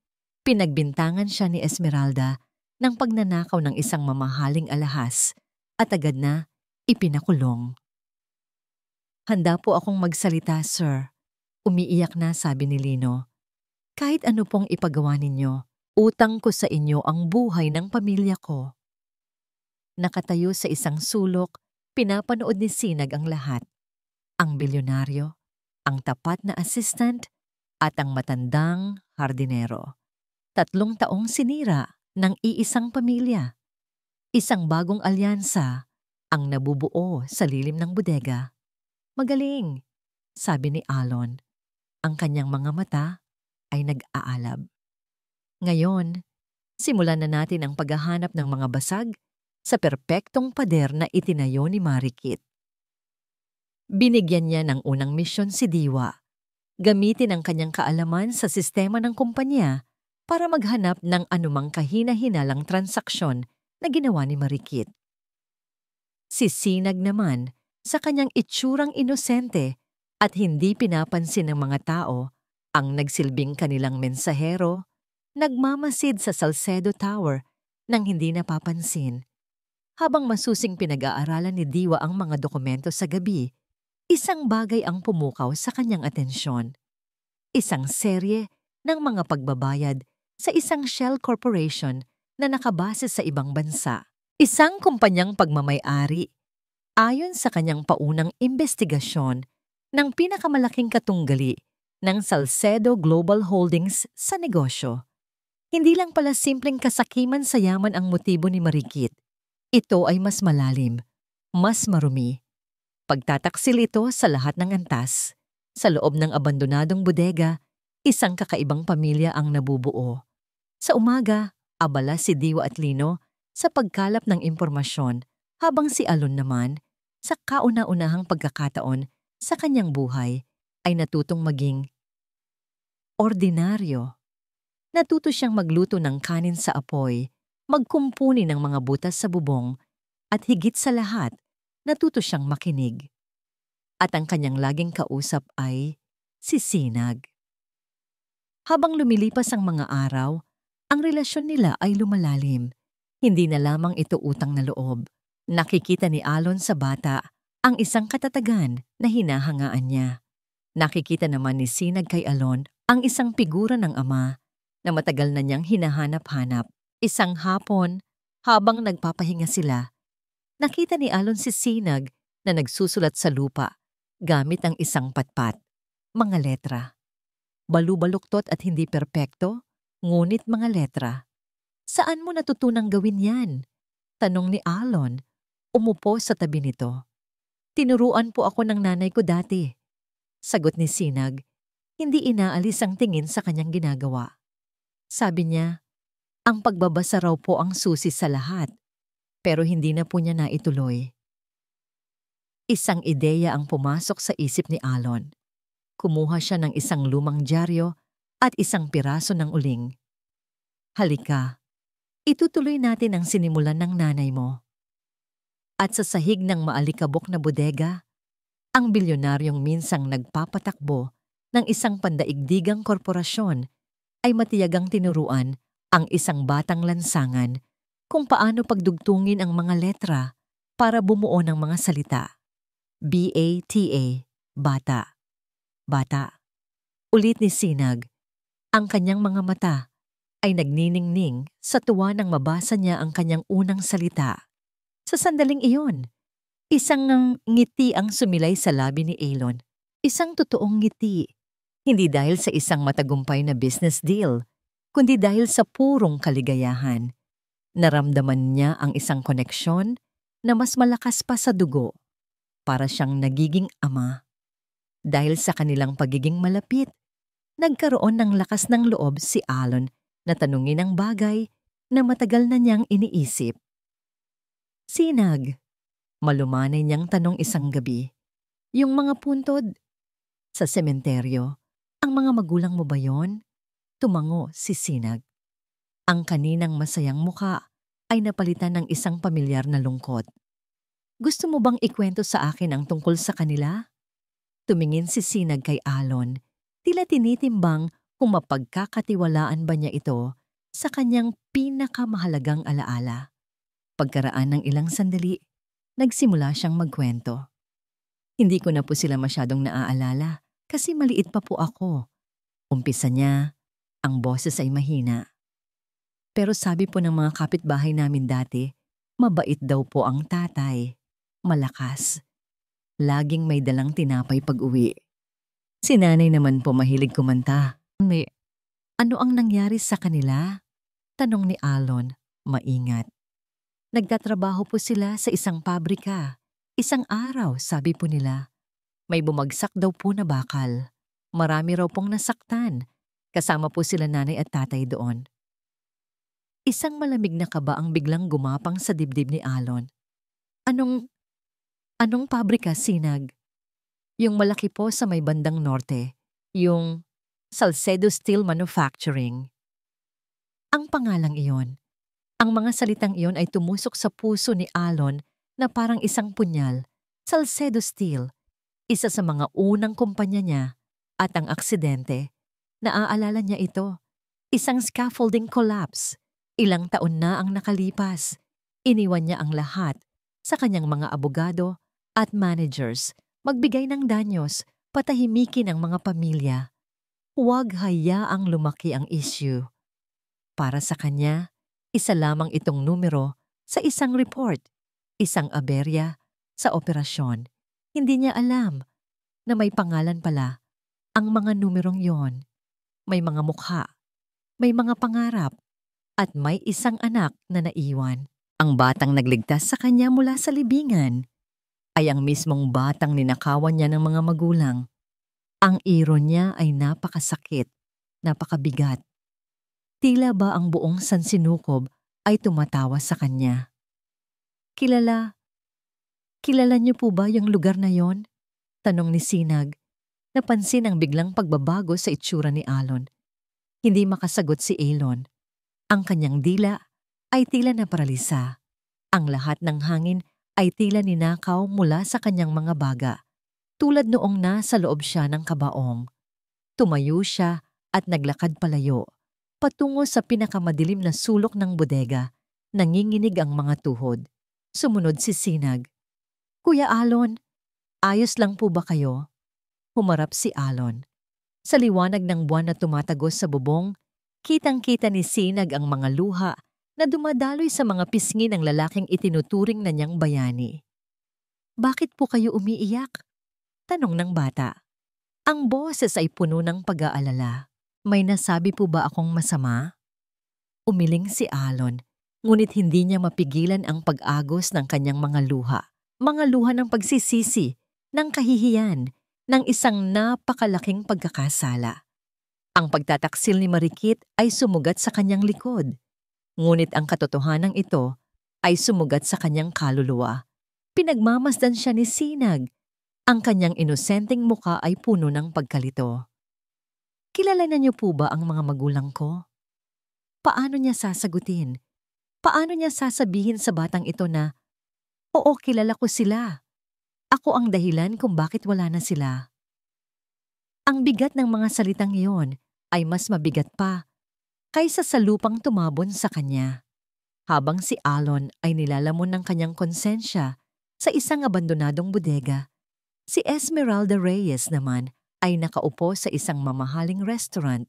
pinagbintangan siya ni Esmeralda ng pagnanakaw ng isang mamahaling alahas at agad na ipinakulong. Handa po akong magsalita, sir. Umiiyak na, sabi ni Lino. Kahit ano pong ipagawa ninyo, utang ko sa inyo ang buhay ng pamilya ko. Nakatayo sa isang sulok, pinapanood ni Sinag ang lahat. Ang bilyonaryo, ang tapat na assistant, at ang matandang hardinero. 3 taong sinira ng iisang pamilya. Isang bagong alyansa ang nabubuo sa lilim ng bodega. Magaling, sabi ni Alon. Ang kanyang mga mata ay nag-aalab. Ngayon, simulan na natin ang paghahanap ng mga basag sa perpektong pader na itinayo ni Marikit. Binigyan niya ng unang misyon si Diwa. Gamitin ang kanyang kaalaman sa sistema ng kumpanya para maghanap ng anumang kahina-hinalang transaksyon na ginawa ni Marikit. Si Sinag naman, sa kanyang itsurang inosente at hindi pinapansin ng mga tao, ang nagsilbing kanilang mensahero, nagmamasid sa Salcedo Tower nang hindi napapansin. Habang masusing pinag-aaralan ni Diwa ang mga dokumento sa gabi, isang bagay ang pumukaw sa kanyang atensyon. Isang serye ng mga pagbabayad sa isang shell corporation na nakabase sa ibang bansa. Isang kumpanyang pagmamay-ari, ayon sa kanyang paunang investigasyon ng pinakamalaking katunggali ng Salcedo Global Holdings sa negosyo. Hindi lang pala simpleng kasakiman sa yaman ang motibo ni Marikit. Ito ay mas malalim, mas marumi. Pagtataksil ito sa lahat ng antas. Sa loob ng abandonadong bodega, isang kakaibang pamilya ang nabubuo. Sa umaga, abala si Diwa at Lino sa pagkalap ng impormasyon habang si Alon naman, sa kauna-unahang pagkakataon sa kanyang buhay, ay natutong maging ordinaryo. Natuto siyang magluto ng kanin sa apoy, magkumpuni ng mga butas sa bubong, at higit sa lahat, natuto siyang makinig. At ang kanyang laging kausap ay si Sinag. Habang lumilipas ang mga araw, ang relasyon nila ay lumalalim. Hindi na lamang ito utang na loob. Nakikita ni Alon sa bata ang isang katatagan na hinahangaan niya. Nakikita naman ni Sinag kay Alon ang isang figura ng ama na matagal na niyang hinahanap-hanap. Isang hapon, habang nagpapahinga sila, nakita ni Alon si Sinag na nagsusulat sa lupa gamit ang isang patpat, mga letra. Balubaluktot at hindi perpekto, ngunit mga letra. Saan mo natutunang gawin yan? Tanong ni Alon, umupo sa tabi nito. Tinuruan po ako ng nanay ko dati. Sagot ni Sinag, hindi inaalis ang tingin sa kanyang ginagawa. Sabi niya, ang pagbabasa raw po ang susi sa lahat, pero hindi na po niya naituloy. Isang ideya ang pumasok sa isip ni Alon. Kumuha siya ng isang lumang dyaryo at isang piraso ng uling. Halika, itutuloy natin ang sinimulan ng nanay mo. At sa sahig ng maalikabok na bodega, ang bilyonaryong minsang nagpapatakbo ng isang pandaigdigang korporasyon ay matiyagang tinuruan ang isang batang lansangan kung paano pagdugtungin ang mga letra para bumuo ng mga salita. B-A-T-A, bata. Bata. Ulit ni Sinag, ang kanyang mga mata ay nagniningning sa tuwa nang mabasa niya ang kanyang unang salita. Sa sandaling iyon, isang ngiti ang sumilay sa labi ni Alon. Isang totoong ngiti. Hindi dahil sa isang matagumpay na business deal, kundi dahil sa purong kaligayahan. Naramdaman niya ang isang koneksyon na mas malakas pa sa dugo. Para siyang nagiging ama. Dahil sa kanilang pagiging malapit, nagkaroon ng lakas ng loob si Alon na tanungin ang bagay na matagal na niyang iniisip. Sinag, malumanay niyang tanong isang gabi. Yung mga puntod sa sementeryo, ang mga magulang mo ba yon? Tumango si Sinag. Ang kaninang masayang muka ay napalitan ng isang pamilyar na lungkot. Gusto mo bang ikwento sa akin ang tungkol sa kanila? Tumingin si Sinag kay Alon, tila tinitimbang kung mapagkakatiwalaan ba niya ito sa kanyang pinakamahalagang alaala. Pagkaraan ng ilang sandali, nagsimula siyang magkwento. Hindi ko na po sila masyadong naaalala kasi maliit pa po ako. Umpisa niya, ang boses ay mahina. Pero sabi po ng mga kapitbahay namin dati, mabait daw po ang tatay. Malakas. Laging may dalang tinapay pag-uwi. Si nanay naman po mahilig kumanta. Ano ang nangyari sa kanila? Tanong ni Alon, maingat. Nagtatrabaho po sila sa isang pabrika. Isang araw, sabi po nila. May bumagsak daw po na bakal. Marami raw pong nasaktan. Kasama po sila nanay at tatay doon. Isang malamig na kaba ang biglang gumapang sa dibdib ni Alon. Anong pabrika, Sinag? Yung malaki po sa may bandang norte. Yung Salcedo Steel Manufacturing. Ang pangalang iyon. Ang mga salitang iyon ay tumusok sa puso ni Alon na parang isang punyal. Salcedo Steel, isa sa mga unang kumpanya niya, at ang aksidente. Naaalala niya ito. Isang scaffolding collapse. Ilang taon na ang nakalipas. Iniwan niya ang lahat sa kanyang mga abogado at managers, magbigay ng danyos, patahimikin ang mga pamilya. Huwag hayaang lumaki ang issue. Para sa kanya, isa lamang itong numero sa isang report, isang aberya sa operasyon. Hindi niya alam na may pangalan pala ang mga numerong yon. May mga mukha, may mga pangarap, at may isang anak na naiwan. Ang batang nagligtas sa kanya mula sa libingan ay ang mismong batang ninakawan niya ng mga magulang. Ang iron niya ay napakasakit, napakabigat. Tila ba ang buong sansinukob ay tumatawa sa kanya. Kilala niyo po ba yung lugar na yon? Tanong ni Sinag. Napansin ang biglang pagbabago sa itsura ni Alon. Hindi makasagot si Elon. Ang kanyang dila ay tila na paralisa. Ang lahat ng hangin ay tila ninakaw mula sa kanyang mga baga. Tulad noong nasa loob siya ng kabaong. Tumayo siya at naglakad palayo, patungo sa pinakamadilim na sulok ng bodega. Nanginginig ang mga tuhod. Sumunod si Sinag. Kuya Alon, ayos lang po ba kayo? Humarap si Alon. Sa liwanag ng buwan na tumatagos sa bubong, kitang-kita ni Sinag ang mga luha na dumadaloy sa mga pisngi ng lalaking itinuturing na niyang bayani. Bakit po kayo umiiyak? Tanong ng bata. Ang boses ay puno ng pag-aalala. May nasabi po ba akong masama? Umiling si Alon, ngunit hindi niya mapigilan ang pag-agos ng kanyang mga luha. Mga luha ng pagsisisi, ng kahihiyan, ng isang napakalaking pagkakasala. Ang pagtataksil ni Marikit ay sumugat sa kanyang likod. Ngunit ang katotohanan ito ay sumugat sa kanyang kaluluwa. Pinagmamasdan siya ni Sinag. Ang kanyang inosenteng muka ay puno ng pagkalito. Kilala na niyo po ba ang mga magulang ko? Paano niya sasagutin? Paano niya sasabihin sa batang ito na, oo, kilala ko sila. Ako ang dahilan kung bakit wala na sila. Ang bigat ng mga salitang iyon ay mas mabigat pa kaysa sa lupang tumabon sa kanya. Habang si Alon ay nilalamon ng kanyang konsensya sa isang abandonadong bodega, si Esmeralda Reyes naman ay nakaupo sa isang mamahaling restaurant,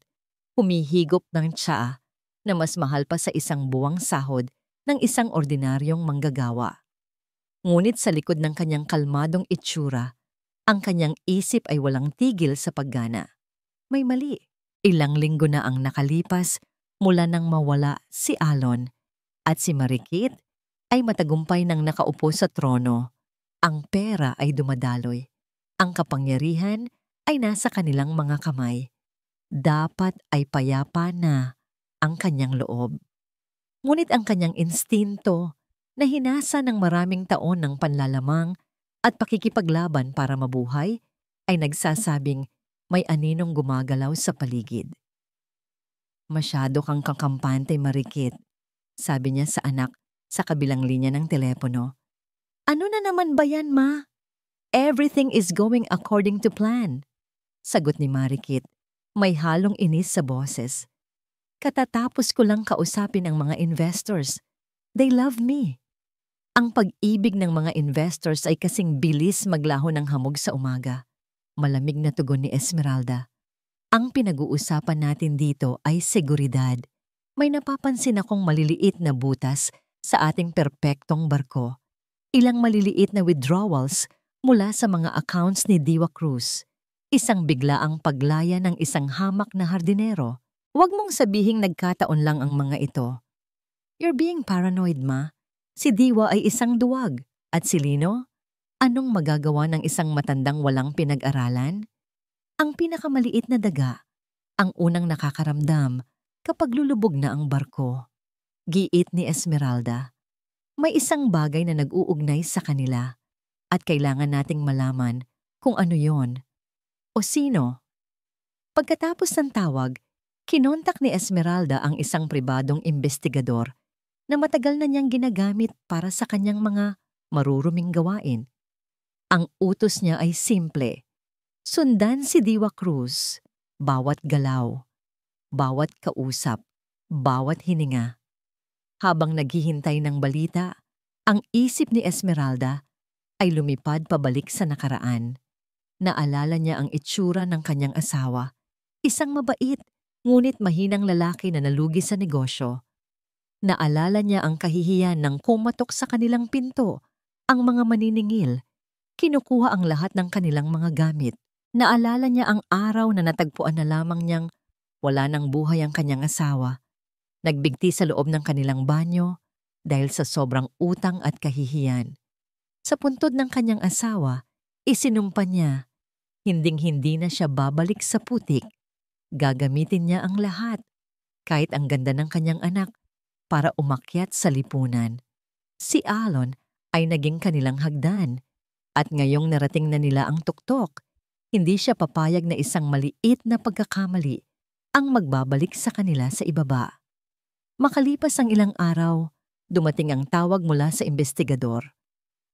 humihigop ng tsaa na mas mahal pa sa isang buwang sahod ng isang ordinaryong manggagawa. Ngunit sa likod ng kanyang kalmadong itsura, ang kanyang isip ay walang tigil sa paggana. May mali. Ilang linggo na ang nakalipas mula nang mawala si Alon at si Marikit ay matagumpay nang nakaupo sa trono. Ang pera ay dumadaloy. Ang kapangyarihan ay nasa kanilang mga kamay. Dapat ay payapa na ang kanyang loob. Ngunit ang kanyang instinto na hinasa ng maraming taon ng panlalamang at pakikipaglaban para mabuhay ay nagsasabing may aninong gumagalaw sa paligid. Masyado kang kakampante, Marikit, sabi niya sa anak sa kabilang linya ng telepono. Ano na naman ba yan, Ma? Everything is going according to plan, sagot ni Marikit. May halong inis sa boses. Katatapos ko lang kausapin ang mga investors. They love me. Ang pag-ibig ng mga investors ay kasing bilis maglaho ng hamog sa umaga. Malamig na tugon ni Esmeralda. Ang pinag-uusapan natin dito ay seguridad. May napapansin akong maliliit na butas sa ating perpektong barko. Ilang maliliit na withdrawals mula sa mga accounts ni Diwa Cruz. Isang biglaang paglaya ng isang hamak na hardinero. Huwag mong sabihing nagkataon lang ang mga ito. You're being paranoid, Ma. Si Diwa ay isang duwag. At si Lino? Anong magagawa ng isang matandang walang pinag-aralan? Ang pinakamaliit na daga, ang unang nakakaramdam kapag lulubog na ang barko. Giit ni Esmeralda. May isang bagay na nag-uugnay sa kanila at kailangan nating malaman kung ano yon o sino. Pagkatapos ng tawag, kinontak ni Esmeralda ang isang pribadong investigador na matagal na niyang ginagamit para sa kanyang mga maruruming gawain. Ang utos niya ay simple: sundan si Diwa Cruz, bawat galaw, bawat kausap, bawat hininga. Habang naghihintay ng balita, ang isip ni Esmeralda ay lumipad pabalik sa nakaraan. Naalala niya ang itsura ng kanyang asawa, isang mabait ngunit mahinang lalaki na nalugi sa negosyo. Naalala niya ang kahihiyan ng kumatok sa kanilang pinto, ang mga maniningil, kinukuha ang lahat ng kanilang mga gamit. Naalala niya ang araw na natagpuan na lamang niyang wala ng buhay ang kanyang asawa. Nagbigti sa loob ng kanilang banyo dahil sa sobrang utang at kahihiyan. Sa puntod ng kanyang asawa, isinumpa niya, hinding-hindi na siya babalik sa putik. Gagamitin niya ang lahat, kahit ang ganda ng kanyang anak, para umakyat sa lipunan. Si Alon ay naging kanilang hagdan, at ngayong narating na nila ang tuktok, hindi siya papayag na isang maliit na pagkakamali ang magbabalik sa kanila sa ibaba. Makalipas ang ilang araw, dumating ang tawag mula sa investigador.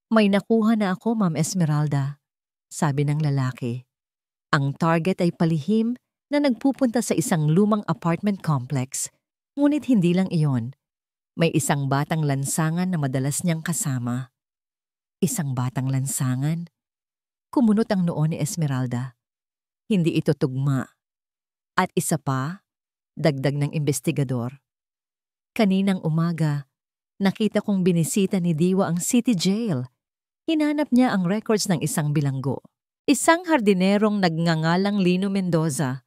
"May nakuha na ako, Ma'am Esmeralda," sabi ng lalaki. Ang target ay palihim na nagpupunta sa isang lumang apartment complex, ngunit hindi lang iyon. May isang batang lansangan na madalas niyang kasama. Isang batang lansangan? Kumunot ang noo ni Esmeralda. Hindi ito tugma. At isa pa, dagdag ng investigador. Kaninang umaga, nakita kong binisita ni Diwa ang city jail. Hinanap niya ang records ng isang bilanggo. Isang hardinerong nagngangalang Lino Mendoza.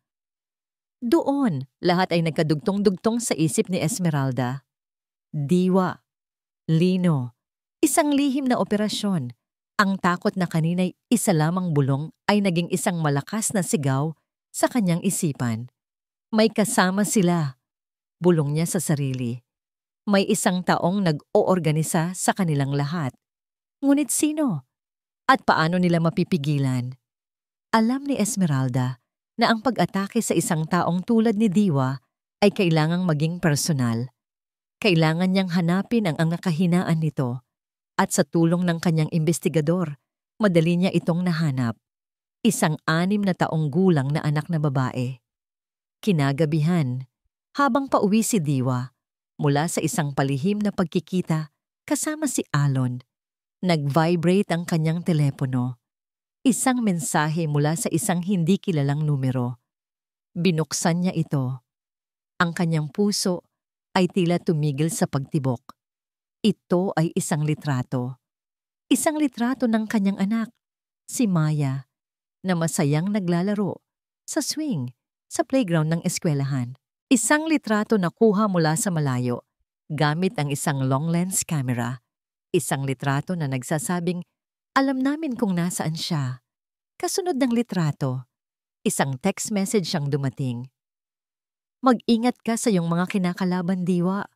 Doon, lahat ay nagkadugtong-dugtong sa isip ni Esmeralda. Diwa, Lino, isang lihim na operasyon. Ang takot na kanina'y isa lamang bulong ay naging isang malakas na sigaw sa kanyang isipan. May kasama sila, bulong niya sa sarili. May isang taong nag-oorganisa sa kanilang lahat. Ngunit sino? At paano nila mapipigilan? Alam ni Esmeralda na ang pag-atake sa isang taong tulad ni Diwa ay kailangang maging personal. Kailangan niyang hanapin ang nakahinaan nito, at sa tulong ng kanyang investigador, madali niya itong nahanap. Isang 6 na taong gulang na anak na babae. Kinagabihan, habang pauwi si Diwa mula sa isang palihim na pagkikita kasama si Alon, nag-vibrate ang kanyang telepono. Isang mensahe mula sa isang hindi kilalang numero. Binuksan niya ito. Ang kanyang puso ay tila tumigil sa pagtibok. Ito ay isang litrato. Isang litrato ng kanyang anak, si Maya, na masayang naglalaro sa swing sa playground ng eskwelahan. Isang litrato na kuha mula sa malayo gamit ang isang long lens camera. Isang litrato na nagsasabing, alam namin kung nasaan siya. Kasunod ng litrato, isang text message siyang dumating. Mag-ingat ka sa iyong mga kinakalaban, Diwa.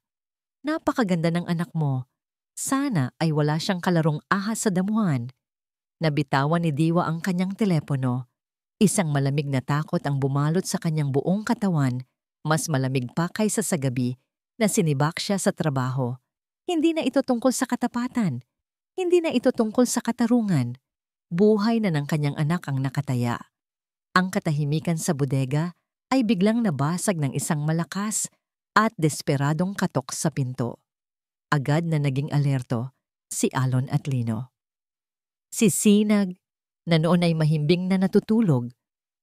Napakaganda ng anak mo. Sana ay wala siyang kalarong ahas sa damuhan. Nabitawan ni Diwa ang kanyang telepono. Isang malamig na takot ang bumalot sa kanyang buong katawan, mas malamig pa kaysa sa gabi na sinibak siya sa trabaho. Hindi na ito tungkol sa katapatan. Hindi na ito tungkol sa katarungan. Buhay na ng kanyang anak ang nakataya. Ang katahimikan sa bodega ay biglang nabasag ng isang malakas at desperadong katok sa pinto. Agad na naging alerto si Alon at Lino. Si Sinag, na noon ay mahimbing na natutulog,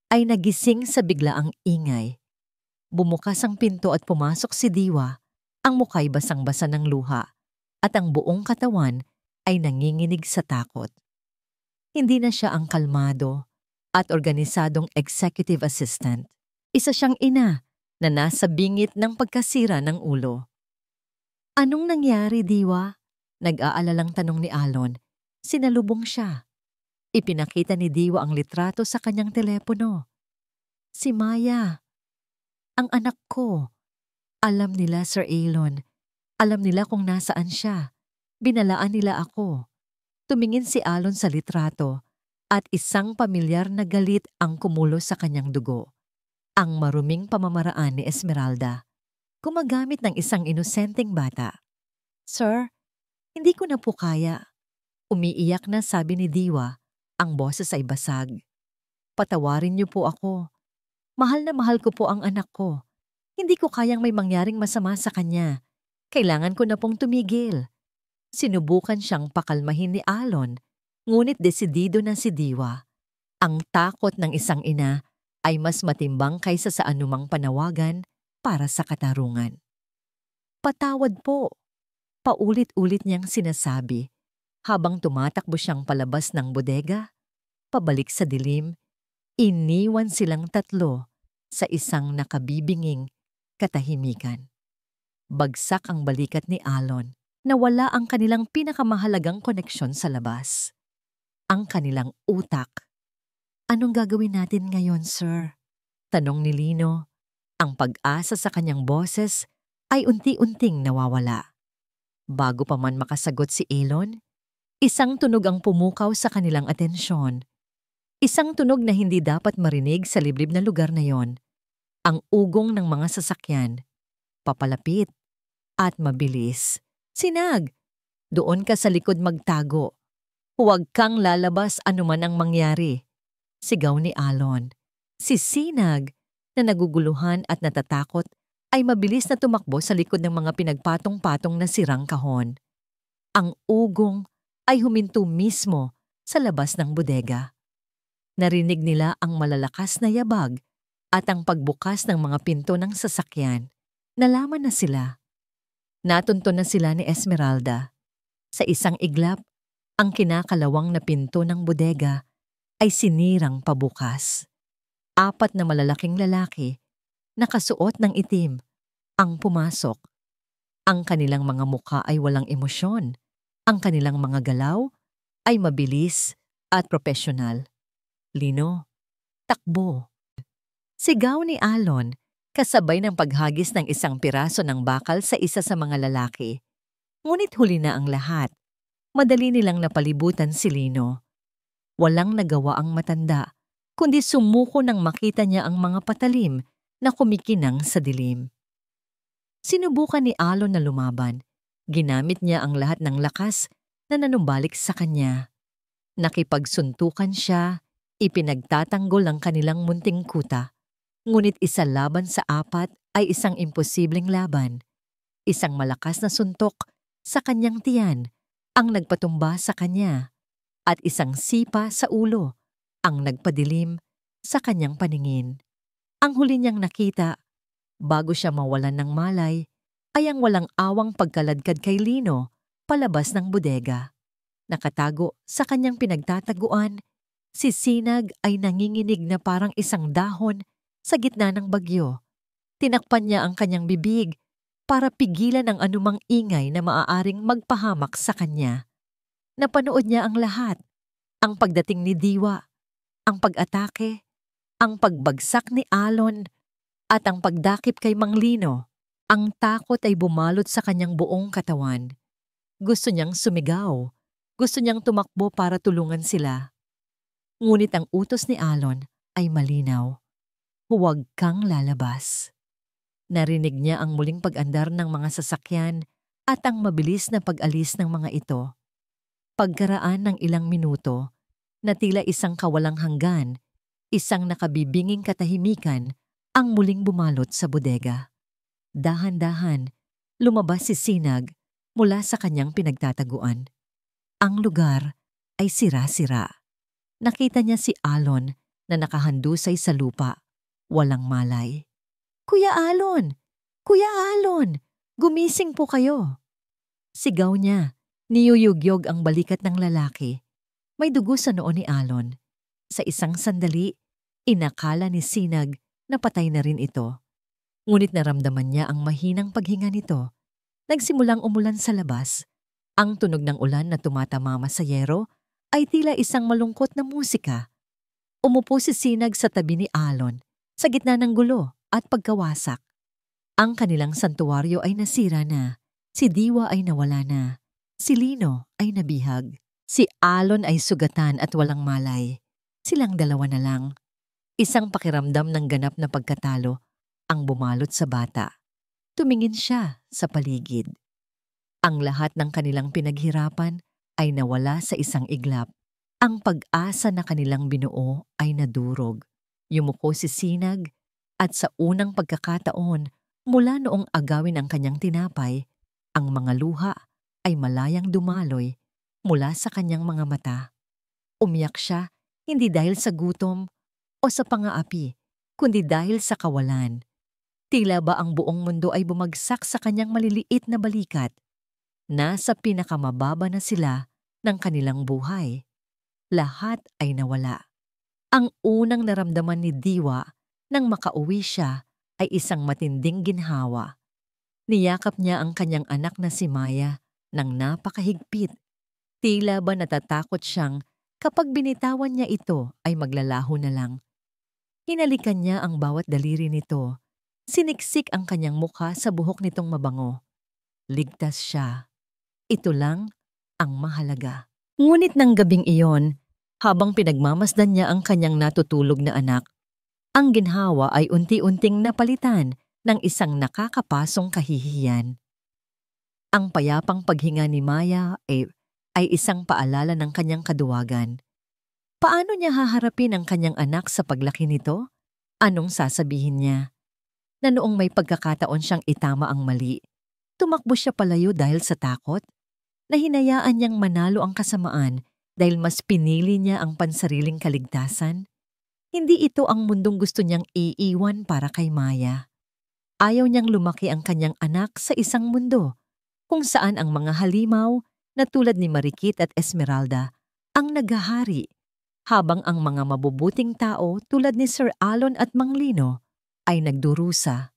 ay nagising sa biglaang ingay. Bumukas ang pinto at pumasok si Diwa, ang muka'y basang-basa ng luha, at ang buong katawan ay nanginginig sa takot. Hindi na siya ang kalmado at organisadong executive assistant. Isa siyang ina na nasa bingit ng pagkasira ng ulo. Anong nangyari, Diwa? Nag-aalalang tanong ni Alon. Sinalubong siya. Ipinakita ni Diwa ang litrato sa kanyang telepono. Si Maya. Ang anak ko. Alam nila, Sir Alon. Alam nila kung nasaan siya. Binalaan nila ako. Tumingin si Alon sa litrato at isang pamilyar na galit ang kumulo sa kanyang dugo. Ang maruming pamamaraan ni Esmeralda, gumagamit ng isang inosenteng bata. "Sir, hindi ko na po kaya." Umiiyak na sabi ni Diwa, ang boses ay basag. "Patawarin niyo po ako. Mahal na mahal ko po ang anak ko. Hindi ko kayang may mangyaring masama sa kanya. Kailangan ko na pong tumigil." Sinubukan siyang pakalmahin ni Alon, ngunit desidido na si Diwa. Ang takot ng isang ina ay mas matimbang kaysa sa anumang panawagan para sa katarungan. "Patawad po," paulit-ulit niyang sinasabi habang tumatakbo siyang palabas ng bodega, pabalik sa dilim. Iniwan silang tatlo sa isang nakabibinging katahimikan. Bagsak ang balikat ni Alon. Nawala ang kanilang pinakamahalagang koneksyon sa labas, ang kanilang utak. "Anong gagawin natin ngayon, sir?" tanong ni Lino. Ang pag-asa sa kanyang boses ay unti-unting nawawala. Bago pa man makasagot si Elon, isang tunog ang pumukaw sa kanilang atensyon. Isang tunog na hindi dapat marinig sa liblib na lugar na yon. Ang ugong ng mga sasakyan, papalapit at mabilis. "Sinag, doon ka sa likod magtago. Huwag kang lalabas anuman ang mangyari," sigaw ni Alon. Si Sinag, na naguguluhan at natatakot, ay mabilis na tumakbo sa likod ng mga pinagpatong-patong na sirang kahon. Ang ugong ay huminto mismo sa labas ng bodega. Narinig nila ang malalakas na yabag at ang pagbukas ng mga pinto ng sasakyan. Nalaman na sila. Natunto na sila ni Esmeralda. Sa isang iglap, ang kinakalawang na pinto ng bodega ay sinirang pabukas. 4 na malalaking lalaki, nakasuot ng itim, ang pumasok. Ang kanilang mga mukha ay walang emosyon. Ang kanilang mga galaw ay mabilis at propesyonal. "Lino, takbo!" sigaw ni Alon, kasabay ng paghagis ng isang piraso ng bakal sa isa sa mga lalaki. Ngunit huli na ang lahat. Madali nilang napalibutan si Lino. Walang nagawa ang matanda, kundi sumuko nang makita niya ang mga patalim na kumikinang sa dilim. Sinubukan ni Alon na lumaban. Ginamit niya ang lahat ng lakas na nanumbalik sa kanya. Nakipagsuntukan siya, ipinagtatanggol ang kanilang munting kuta. Ngunit isa laban sa 4 ay isang imposibleng laban. Isang malakas na suntok sa kanyang tiyan ang nagpatumba sa kanya, at isang sipa sa ulo ang nagpadilim sa kanyang paningin. Ang huli niyang nakita, bago siya mawalan ng malay, ay ang walang awang pagkaladkad kay Lino palabas ng bodega. Nakatago sa kanyang pinagtataguan, si Sinag ay nanginginig na parang isang dahon sa gitna ng bagyo. Tinakpan niya ang kanyang bibig para pigilan ang anumang ingay na maaaring magpahamak sa kanya. Napanood niya ang lahat, ang pagdating ni Diwa, ang pag-atake, ang pagbagsak ni Alon, at ang pagdakip kay Mang Lino. Ang takot ay bumalot sa kanyang buong katawan. Gusto niyang sumigaw, gusto niyang tumakbo para tulungan sila. Ngunit ang utos ni Alon ay malinaw. "Huwag kang lalabas." Narinig niya ang muling pag-andar ng mga sasakyan at ang mabilis na pag-alis ng mga ito. Pagkaraan ng ilang minuto, na tila isang kawalang hanggan, isang nakabibinging katahimikan ang muling bumalot sa bodega. Dahan-dahan, lumabas si Sinag mula sa kanyang pinagtataguan. Ang lugar ay sira-sira. Nakita niya si Alon na nakahandusay sa lupa, walang malay. "Kuya Alon! Kuya Alon! Gumising po kayo!" Sigaw niya. Niyuyugyog ang balikat ng lalaki. May dugo sa noo ni Alon. Sa isang sandali, inakala ni Sinag na patay na rin ito. Ngunit naramdaman niya ang mahinang paghinga nito. Nagsimulang umulan sa labas. Ang tunog ng ulan na tumatamama sa yero ay tila isang malungkot na musika. Umupo si Sinag sa tabi ni Alon, sa gitna ng gulo at pagkawasak. Ang kanilang santuwaryo ay nasira na. Si Diwa ay nawala na. Si Lino ay nabihag. Si Alon ay sugatan at walang malay. Silang dalawa na lang. Isang pakiramdam ng ganap na pagkatalo ang bumalot sa bata. Tumingin siya sa paligid. Ang lahat ng kanilang pinaghirapan ay nawala sa isang iglap. Ang pag-asa na kanilang binuo ay nadurog. Yumuko si Sinag at sa unang pagkakataon mula noong agawin ang kanyang tinapay, ang mga luha ay malayang dumaloy mula sa kanyang mga mata. Umiyak siya hindi dahil sa gutom o sa pangaapi, kundi dahil sa kawalan. Tila ba ang buong mundo ay bumagsak sa kanyang maliliit na balikat. Nasa pinakamababa na sila ng kanilang buhay. Lahat ay nawala. Ang unang naramdaman ni Diwa nang makauwi siya ay isang matinding ginhawa. Niyakap niya ang kanyang anak na si Maya ng napakahigpit. Tila ba natatakot siyang kapag binitawan niya ito ay maglalaho na lang. Hinalikan niya ang bawat daliri nito. Siniksik ang kanyang mukha sa buhok nitong mabango. Ligtas siya. Ito lang ang mahalaga. Ngunit ng gabing iyon, habang pinagmamasdan niya ang kanyang natutulog na anak, ang ginhawa ay unti-unting napalitan ng isang nakakapasong kahihiyan. Ang payapang paghinga ni Maya ay isang paalala ng kanyang kaduwagan. Paano niya haharapin ang kanyang anak sa paglaki nito? Anong sasabihin niya? Na noong may pagkakataon siyang itama ang mali, tumakbo siya palayo dahil sa takot? Na hinayaan niyang manalo ang kasamaan dahil mas pinili niya ang pansariling kaligtasan? Hindi ito ang mundong gusto niyang iiwan para kay Maya. Ayaw niyang lumaki ang kanyang anak sa isang mundo kung saan ang mga halimaw na tulad ni Marikit at Esmeralda ang naghahari, habang ang mga mabubuting tao tulad ni Sir Alon at Mang Lino ay nagdurusa.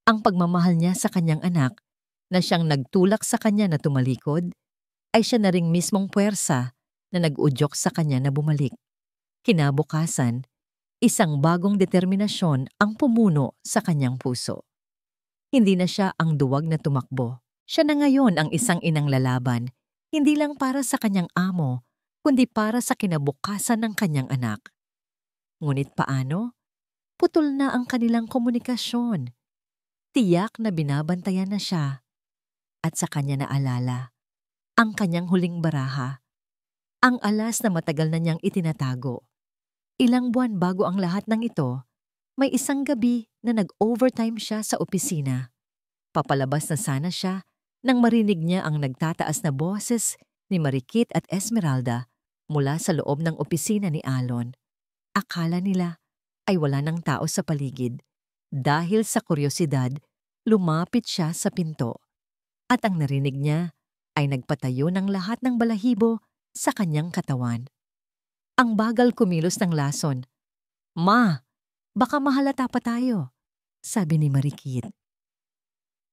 Ang pagmamahal niya sa kanyang anak na siyang nagtulak sa kanya na tumalikod, ay siya na ring mismong puwersa na nag-udyok sa kanya na bumalik. Kinabukasan, isang bagong determinasyon ang pumuno sa kanyang puso. Hindi na siya ang duwag na tumakbo. Siya na ngayon ang isang inang lalaban, hindi lang para sa kanyang amo, kundi para sa kinabukasan ng kanyang anak. Ngunit paano? Putol na ang kanilang komunikasyon. Tiyak na binabantayan na siya. At sa kanya naalala ang kanyang huling baraha, ang alas na matagal na niyang itinatago. Ilang buwan bago ang lahat ng ito, may isang gabi na nag-overtime siya sa opisina. Papalabas na sana siya nang marinig niya ang nagtataas na boses ni Marikit at Esmeralda mula sa loob ng opisina ni Alon. Akala nila ay wala ng tao sa paligid. Dahil sa kuryosidad, lumapit siya sa pinto. At ang narinig niya ay nagpatayo ng lahat ng balahibo sa kanyang katawan. Ang bagal kumilos ng lason. "Ma, baka mahalata pa tayo," sabi ni Marikit.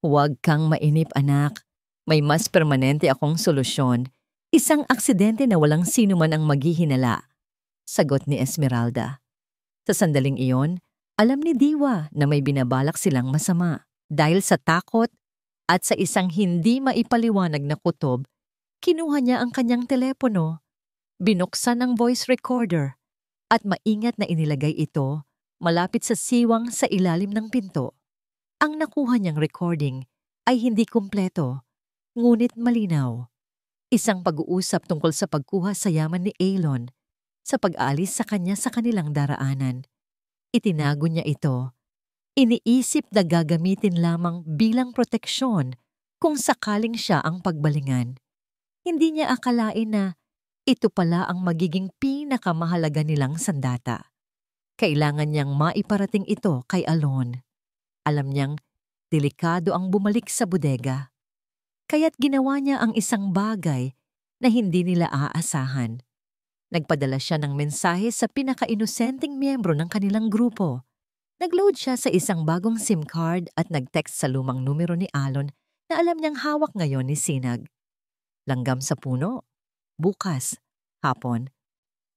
"Huwag kang mainip, anak. May mas permanente akong solusyon. Isang aksidente na walang sino man ang maghihinala," sagot ni Esmeralda. Sa sandaling iyon, alam ni Diwa na may binabalak silang masama. Dahil sa takot at sa isang hindi maipaliwanag na kutob, kinuha niya ang kanyang telepono, binuksan ang voice recorder, at maingat na inilagay ito malapit sa siwang sa ilalim ng pinto. Ang nakuha niyang recording ay hindi kumpleto, ngunit malinaw. Isang pag-uusap tungkol sa pagkuha sa yaman ni Alon, sa pag-aalis sa kanya sa kanilang daraanan. Itinago niya ito. Iniisip na gagamitin lamang bilang proteksyon kung sakaling siya ang pagbalingan. Hindi niya akalain na ito pala ang magiging pinakamahalaga nilang sandata. Kailangan niyang maiparating ito kay Alon. Alam niyang delikado ang bumalik sa bodega. Kaya't ginawa niya ang isang bagay na hindi nila aasahan. Nagpadala siya ng mensahe sa pinaka-inosenteng miyembro ng kanilang grupo. Nag-load siya sa isang bagong SIM card at nag-text sa lumang numero ni Alon na alam niyang hawak ngayon ni Sinag. Langgam sa puno. Bukas. Hapon.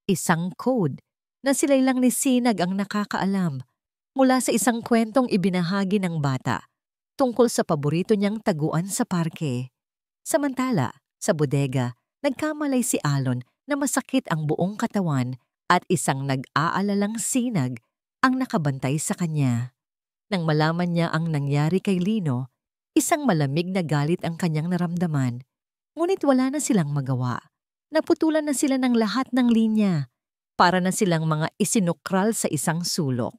Isang code na sila'y lang ni Sinag ang nakakaalam mula sa isang kwentong ibinahagi ng bata tungkol sa paborito niyang taguan sa parke. Samantala, sa bodega, nagkamalay si Alon na masakit ang buong katawan at isang nag-aalalang Sinag ang nakabantay sa kanya. Nang malaman niya ang nangyari kay Lino, isang malamig na galit ang kanyang naramdaman. Ngunit wala na silang magawa. Naputulan na sila ng lahat ng linya. Para na silang mga isinukral sa isang sulok.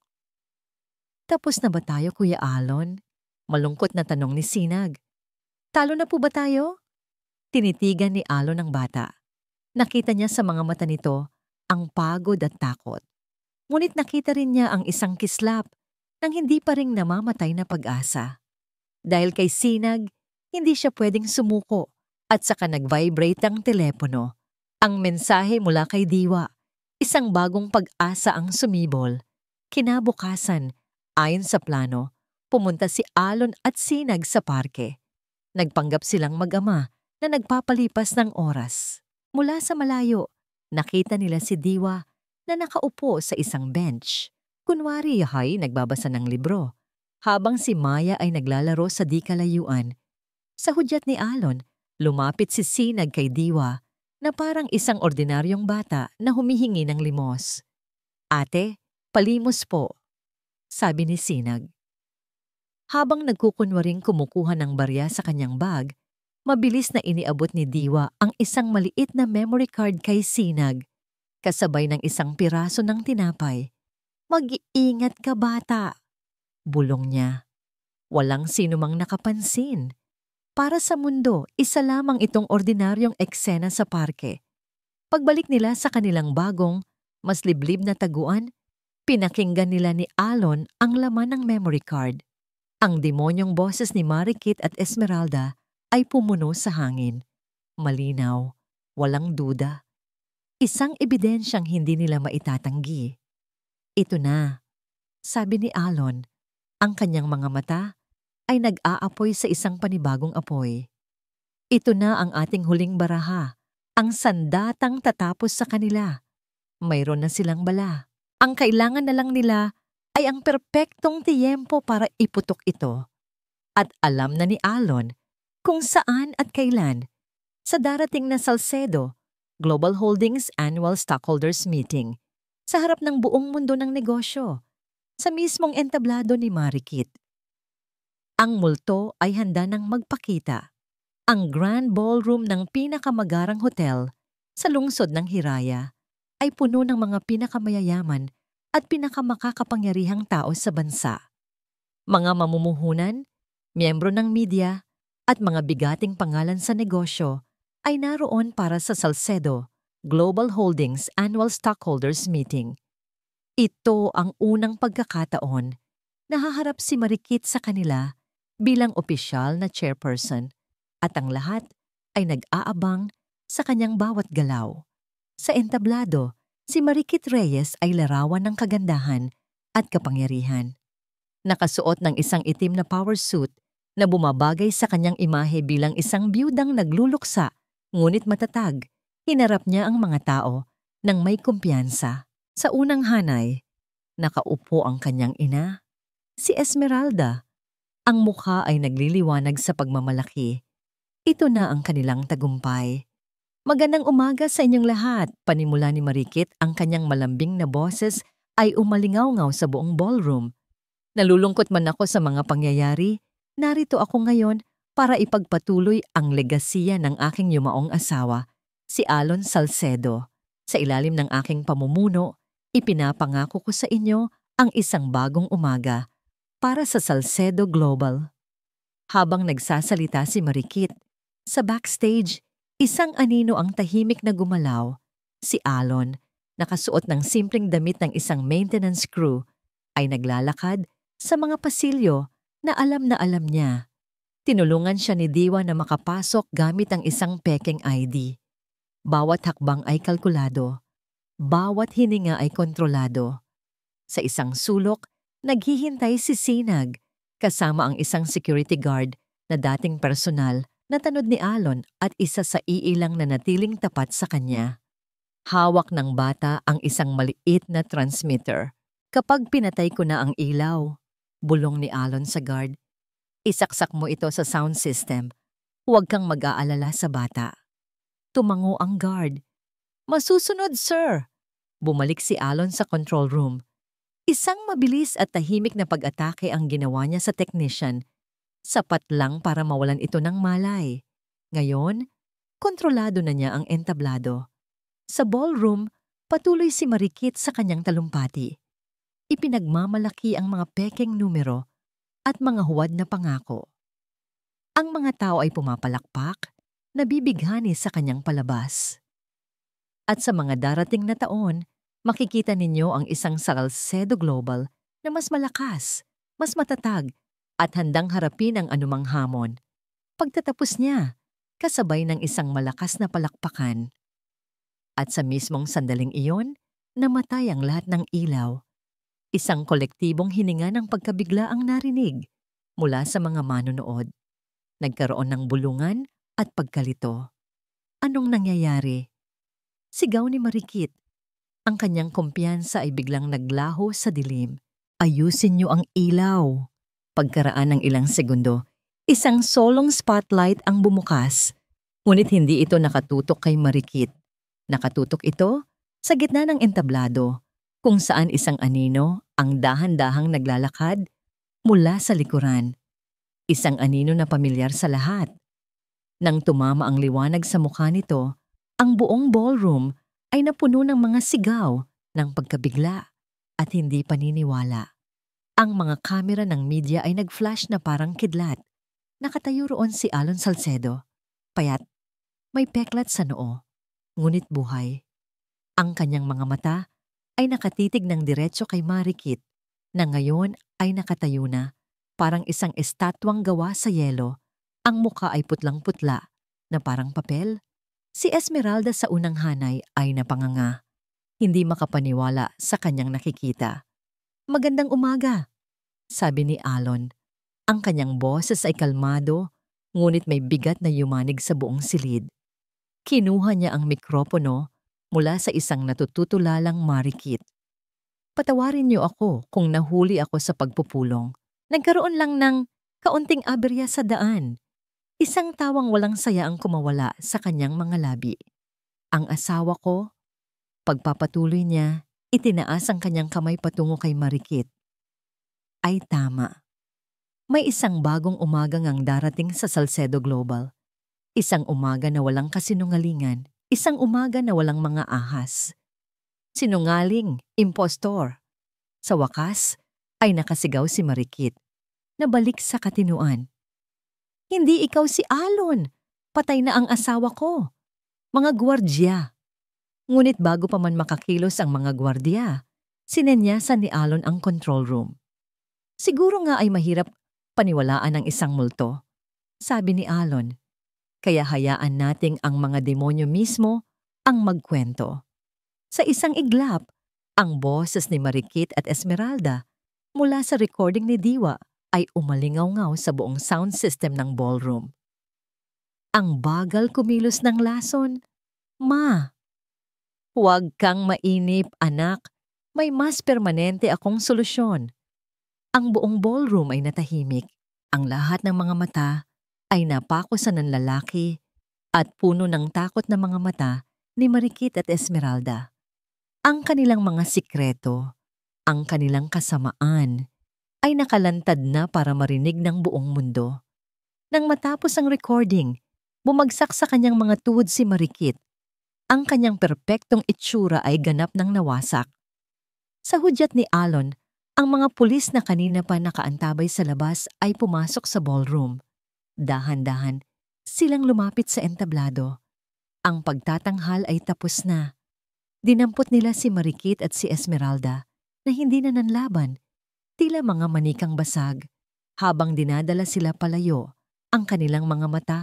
Tapos na ba tayo, Kuya Alon? Malungkot na tanong ni Sinag. Talo na po ba tayo? Tinitigan ni Alon ang bata. Nakita niya sa mga mata nito ang pagod at takot. Ngunit nakita rin niya ang isang kislap ng hindi pa ring namamatay na pag-asa. Dahil kay Sinag, hindi siya pwedeng sumuko at saka nag-vibrate ang telepono. Ang mensahe mula kay Diwa, isang bagong pag-asa ang sumibol. Kinabukasan, ayon sa plano, pumunta si Alon at Sinag sa parke. Nagpanggap silang mag-ama na nagpapalipas ng oras. Mula sa malayo, nakita nila si Diwa na nakaupo sa isang bench. Kunwari ay nagbabasa ng libro, habang si Maya ay naglalaro sa di kalayuan. Sa hudyat ni Alon, lumapit si Sinag kay Diwa na parang isang ordinaryong bata na humihingi ng limos. Ate, palimos po, sabi ni Sinag. Habang nagkukunwaring kumukuha ng barya sa kanyang bag, mabilis na iniabot ni Diwa ang isang maliit na memory card kay Sinag, kasabay ng isang piraso ng tinapay. Mag-iingat ka, bata, bulong niya. Walang sinumang nakapansin. Para sa mundo, isa lamang itong ordinaryong eksena sa parke. Pagbalik nila sa kanilang bagong, mas liblib na taguan, pinakinggan nila ni Alon ang laman ng memory card. Ang demonyong boses ni Marikit at Esmeralda ay pumuno sa hangin. Malinaw, walang duda. Isang ebidensyang hindi nila maitatanggi. Ito na, sabi ni Alon. Ang kanyang mga mata ay nag-aapoy sa isang panibagong apoy. Ito na ang ating huling baraha, ang sandatang tatapos sa kanila. Mayroon na silang bala. Ang kailangan na lang nila ay ang perpektong tiyempo para iputok ito. At alam na ni Alon kung saan at kailan. Sa darating na Salcedo, Global Holdings Annual Stockholders Meeting, sa harap ng buong mundo ng negosyo, sa mismong entablado ni Marikit. Ang multo ay handa nang magpakita. Ang Grand Ballroom ng pinakamagarang hotel sa lungsod ng Hiraya ay puno ng mga pinakamayayaman at pinakamakakapangyarihang tao sa bansa. Mga mamumuhunan, miyembro ng media, at mga bigating pangalan sa negosyo ay naroon para sa Salcedo Global Holdings Annual Stockholders Meeting. Ito ang unang pagkakataon na haharap si Marikit sa kanila bilang opisyal na chairperson at ang lahat ay nag-aabang sa kanyang bawat galaw. Sa entablado, si Marikit Reyes ay larawan ng kagandahan at kapangyarihan. Nakasuot ng isang itim na power suit na bumabagay sa kanyang imahe bilang isang biyudang nagluluksa, ngunit matatag. Hinarap niya ang mga tao nang may kumpiyansa. Sa unang hanay, nakaupo ang kanyang ina, si Esmeralda. Ang mukha ay nagliliwanag sa pagmamalaki. Ito na ang kanilang tagumpay. Magandang umaga sa inyong lahat, panimula ni Marikit. Ang kanyang malambing na boses ay umalingaw-ngaw sa buong ballroom. Nalulungkot man ako sa mga pangyayari, narito ako ngayon para ipagpatuloy ang legasiya ng aking yumaong asawa, si Alon Salcedo. Sa ilalim ng aking pamumuno, ipinapangako ko sa inyo ang isang bagong umaga para sa Salcedo Global. Habang nagsasalita si Marikit, sa backstage, isang anino ang tahimik na gumalaw. Si Alon, nakasuot ng simpleng damit ng isang maintenance crew, ay naglalakad sa mga pasilyo na alam niya. Tinulungan siya ni Diwa na makapasok gamit ang isang pekeng ID. Bawat hakbang ay kalkulado. Bawat hininga ay kontrolado. Sa isang sulok, naghihintay si Sinag kasama ang isang security guard na dating personal na tanod ni Alon at isa sa iilang na natiling tapat sa kanya. Hawak ng bata ang isang maliit na transmitter. Kapag pinatay ko na ang ilaw, bulong ni Alon sa guard, isaksak mo ito sa sound system. Huwag kang mag-aalala sa bata. Tumango ang guard. Masusunod, sir. Bumalik si Alon sa control room. Isang mabilis at tahimik na pag-atake ang ginawa niya sa technician, sapat lang para mawalan ito ng malay. Ngayon, kontrolado na niya ang entablado. Sa ballroom, patuloy si Marikit sa kanyang talumpati. Ipinagmamalaki ang mga pekeng numero at mga huwad na pangako. Ang mga tao ay pumapalakpak, nabibighani sa kanyang palabas. At sa mga darating na taon, makikita ninyo ang isang Salcedo Global na mas malakas, mas matatag, at handang harapin ang anumang hamon. Pagtatapos niya, kasabay ng isang malakas na palakpakan. At sa mismong sandaling iyon, namatay ang lahat ng ilaw. Isang kolektibong hininga ng pagkabigla ang narinig mula sa mga manonood. Nagkaroon ng bulungan at pagkalito. Anong nangyayari? Sigaw ni Marikit. Ang kanyang kumpiyansa ay biglang naglaho sa dilim. Ayusin niyo ang ilaw. Pagkaraan ng ilang segundo, isang solong spotlight ang bumukas. Ngunit hindi ito nakatutok kay Marikit. Nakatutok ito sa gitna ng entablado, kung saan isang anino ang dahan-dahang naglalakad mula sa likuran. Isang anino na pamilyar sa lahat. Nang tumama ang liwanag sa mukha nito, ang buong ballroom ay napuno ng mga sigaw ng pagkabigla at hindi paniniwala. Ang mga kamera ng media ay nag-flash na parang kidlat. Nakatayo roon si Alon Salcedo. Payat, may peklat sa noo, ngunit buhay. Ang kanyang mga mata ay nakatitig ng diretso kay Marikit na ngayon ay nakatayo na, parang isang estatwang gawa sa yelo. Ang muka ay putlang-putla na parang papel. Si Esmeralda sa unang hanay ay napanganga. Hindi makapaniwala sa kanyang nakikita. "Magandang umaga," sabi ni Alon. Ang kanyang boses ay kalmado, ngunit may bigat na yumanig sa buong silid. Kinuha niya ang mikropono mula sa isang natututulalang Marikit. "Patawarin niyo ako kung nahuli ako sa pagpupulong. Nagkaroon lang ng kaunting aberya sa daan." Isang tawang walang saya ang kumawala sa kanyang mga labi. "Ang asawa ko," pagpapatuloy niya, itinaas ang kanyang kamay patungo kay Marikit. "Ay tama. May isang bagong umaga ngang darating sa Salcedo Global. Isang umaga na walang kasinungalingan, isang umaga na walang mga ahas. Sinungaling, impostor." Sa wakas, ay nakasigaw si Marikit. Nabalik sa katinuan. "Hindi ikaw si Alon. Patay na ang asawa ko. Mga gwardya." Ngunit bago pa man makakilos ang mga gwardya, sinenyasan ni Alon ang control room. "Siguro nga ay mahirap paniwalaan ng isang multo," sabi ni Alon. "Kaya hayaan nating ang mga demonyo mismo ang magkwento." Sa isang iglap, ang boses ni Marikit at Esmeralda mula sa recording ni Diwa ay umalingaw-ngaw sa buong sound system ng ballroom. Ang bagal kumilos ng lason. "Ma, huwag kang mainip, anak. May mas permanente akong solusyon." Ang buong ballroom ay natahimik. Ang lahat ng mga mata ay napako sa nanlalaki at puno ng takot na mga mata ni Marikit at Esmeralda. Ang kanilang mga sikreto, ang kanilang kasamaan, ay nakalantad na para marinig ng buong mundo. Nang matapos ang recording, bumagsak sa kanyang mga tuhod si Marikit. Ang kanyang perpektong itsura ay ganap ng nawasak. Sa hudyat ni Alon, ang mga pulis na kanina pa nakaantabay sa labas ay pumasok sa ballroom. Dahan-dahan, silang lumapit sa entablado. Ang pagtatanghal ay tapos na. Dinampot nila si Marikit at si Esmeralda na hindi na nanlaban, tila mga manikang basag. Habang dinadala sila palayo, ang kanilang mga mata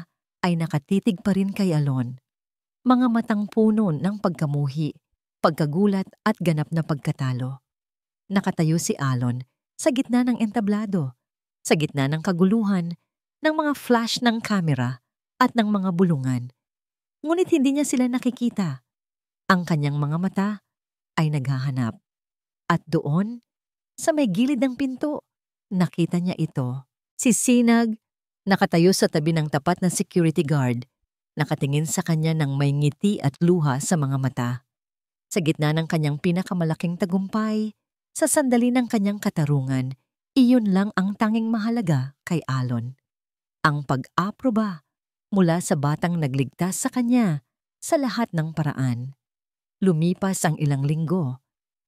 ay nakatitig pa rin kay Alon. Mga matang puno ng pagkamuhi, pagkagulat at ganap na pagkatalo. Nakatayo si Alon sa gitna ng entablado, sa gitna ng kaguluhan, ng mga flash ng kamera at ng mga bulungan. Ngunit hindi niya sila nakikita. Ang kanyang mga mata ay naghahanap. At doon, sa may gilid ng pinto, nakita niya ito. Si Sinag, nakatayo sa tabi ng tapat na security guard, nakatingin sa kanya ng may ngiti at luha sa mga mata. Sa gitna ng kanyang pinakamalaking tagumpay, Sa sandali ng kanyang katarungan, iyon lang ang tanging mahalaga kay Alon. Ang pag-aproba mula sa batang nagligtas sa kanya sa lahat ng paraan. Lumipas ang ilang linggo.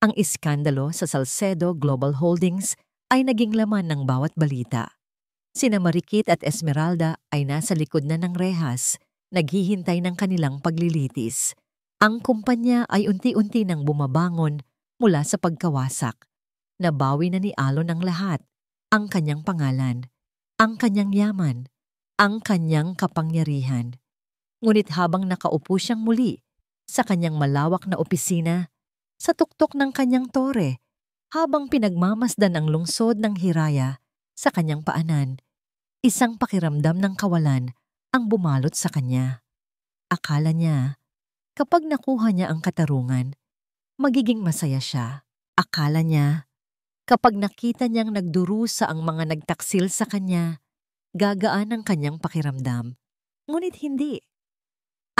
Ang iskandalo sa Salcedo Global Holdings ay naging laman ng bawat balita. Sina Marikit at Esmeralda ay nasa likod na ng rehas, naghihintay ng kanilang paglilitis. Ang kumpanya ay unti-unti nang bumabangon mula sa pagkawasak. Nabawi na ni Alon ang lahat, ang kanyang pangalan, ang kanyang yaman, ang kanyang kapangyarihan. Ngunit habang nakaupo siyang muli sa kanyang malawak na opisina, sa tuktok ng kanyang tore, habang pinagmamasdan ang lungsod ng Hiraya sa kanyang paanan, isang pakiramdam ng kawalan ang bumalot sa kanya. Akala niya, kapag nakuha niya ang katarungan, magiging masaya siya. Akala niya, kapag nakita niyang nagdurusa ang mga nagtaksil sa kanya, gagaan ang kanyang pakiramdam. Ngunit hindi.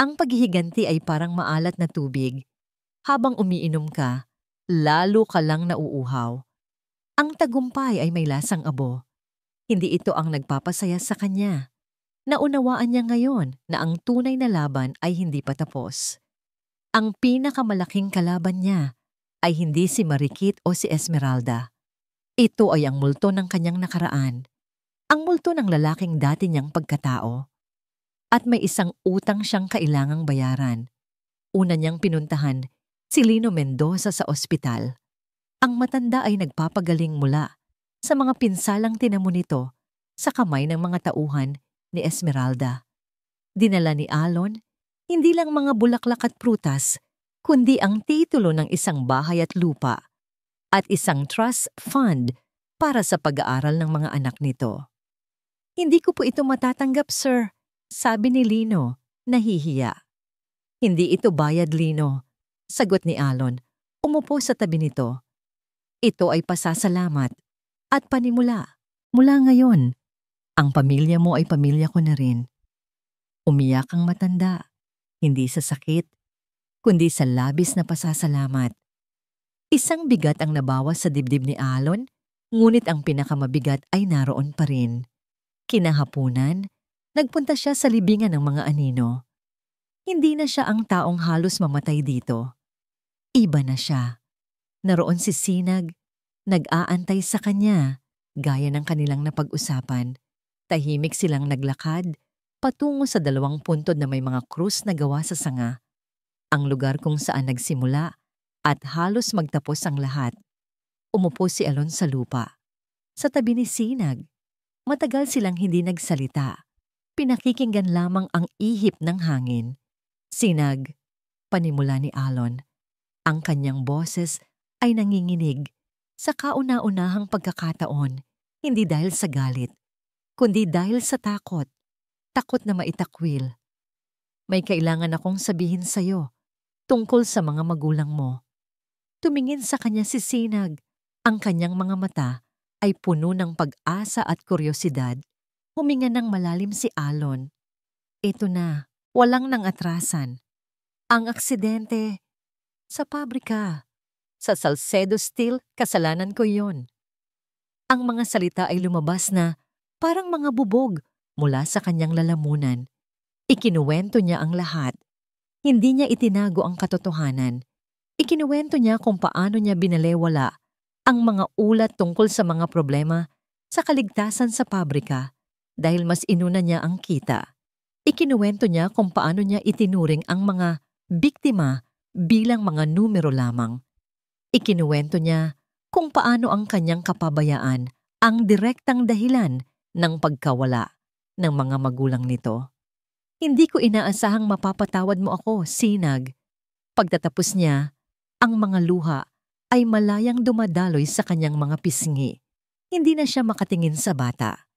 Ang paghihiganti ay parang maalat na tubig. Habang umiinom ka, lalo ka lang nauuhaw. Ang tagumpay ay may lasang abo. Hindi ito ang nagpapasaya sa kanya. Naunawaan niya ngayon na ang tunay na laban ay hindi pa tapos. Ang pinakamalaking kalaban niya ay hindi si Marikit o si Esmeralda. Ito ay ang multo ng kanyang nakaraan. Ang multo ng lalaking dati niyang pagkatao. At may isang utang siyang kailangang bayaran. Una niyang pinuntahan si Lino Mendoza sa ospital. Ang matanda ay nagpapagaling mula sa mga pinsalang tinamo nito sa kamay ng mga tauhan ni Esmeralda. Dinala ni Alon hindi lang mga bulaklak at prutas, kundi ang titulo ng isang bahay at lupa at isang trust fund para sa pag-aaral ng mga anak nito. Hindi ko po ito matatanggap, sir, sabi ni Lino, nahihiya. Hindi ito bayad, Lino, sagot ni Alon. Umupo sa tabi nito. Ito ay pasasalamat at panimula. Mula ngayon, ang pamilya mo ay pamilya ko na rin. Umiyak ang matanda, hindi sa sakit, kundi sa labis na pasasalamat. Isang bigat ang nabawas sa dibdib ni Alon, ngunit ang pinakamabigat ay naroon pa rin. Kinahapunan, nagpunta siya sa libingan ng mga anino. Hindi na siya ang taong halos mamatay dito. Iba na siya. Naroon si Sinag, nag-aantay sa kanya, gaya ng kanilang napag-usapan. Tahimik silang naglakad, patungo sa 2 puntod na may mga krus na gawa sa sanga. Ang lugar kung saan nagsimula at halos magtapos ang lahat. Umupo si Alon sa lupa. Sa tabi ni Sinag, matagal silang hindi nagsalita. Pinakikinggan lamang ang ihip ng hangin. Sinag, panimula ni Alon. Ang kanyang boses ay nanginginig sa kauna-unahang pagkakataon, hindi dahil sa galit, kundi dahil sa takot. Takot na maitakwil. May kailangan akong sabihin sa'yo tungkol sa mga magulang mo. Tumingin sa kanya si Sinag. Ang kanyang mga mata ay puno ng pag-asa at kuryosidad. Huminga ng malalim si Alon. Ito na, walang nang atrasan. Ang aksidente sa pabrika, sa Salcedo Steel, kasalanan ko yon. Ang mga salita ay lumabas na parang mga bubog mula sa kanyang lalamunan. Ikinuwento niya ang lahat. Hindi niya itinago ang katotohanan. Ikinuwento niya kung paano niya binalewala ang mga ulat tungkol sa mga problema sa kaligtasan sa pabrika dahil mas inuna niya ang kita. Ikinuwento niya kung paano niya itinuring ang mga biktima bilang mga numero lamang. Ikinuwento niya kung paano ang kanyang kapabayaan ang direktang dahilan ng pagkawala ng mga magulang nito. Hindi ko inaasahang mapapatawad mo ako, Sinag. Pagtatapos niya, ang mga luha ay malayang dumadaloy sa kanyang mga pisngi. Hindi na siya makatingin sa bata.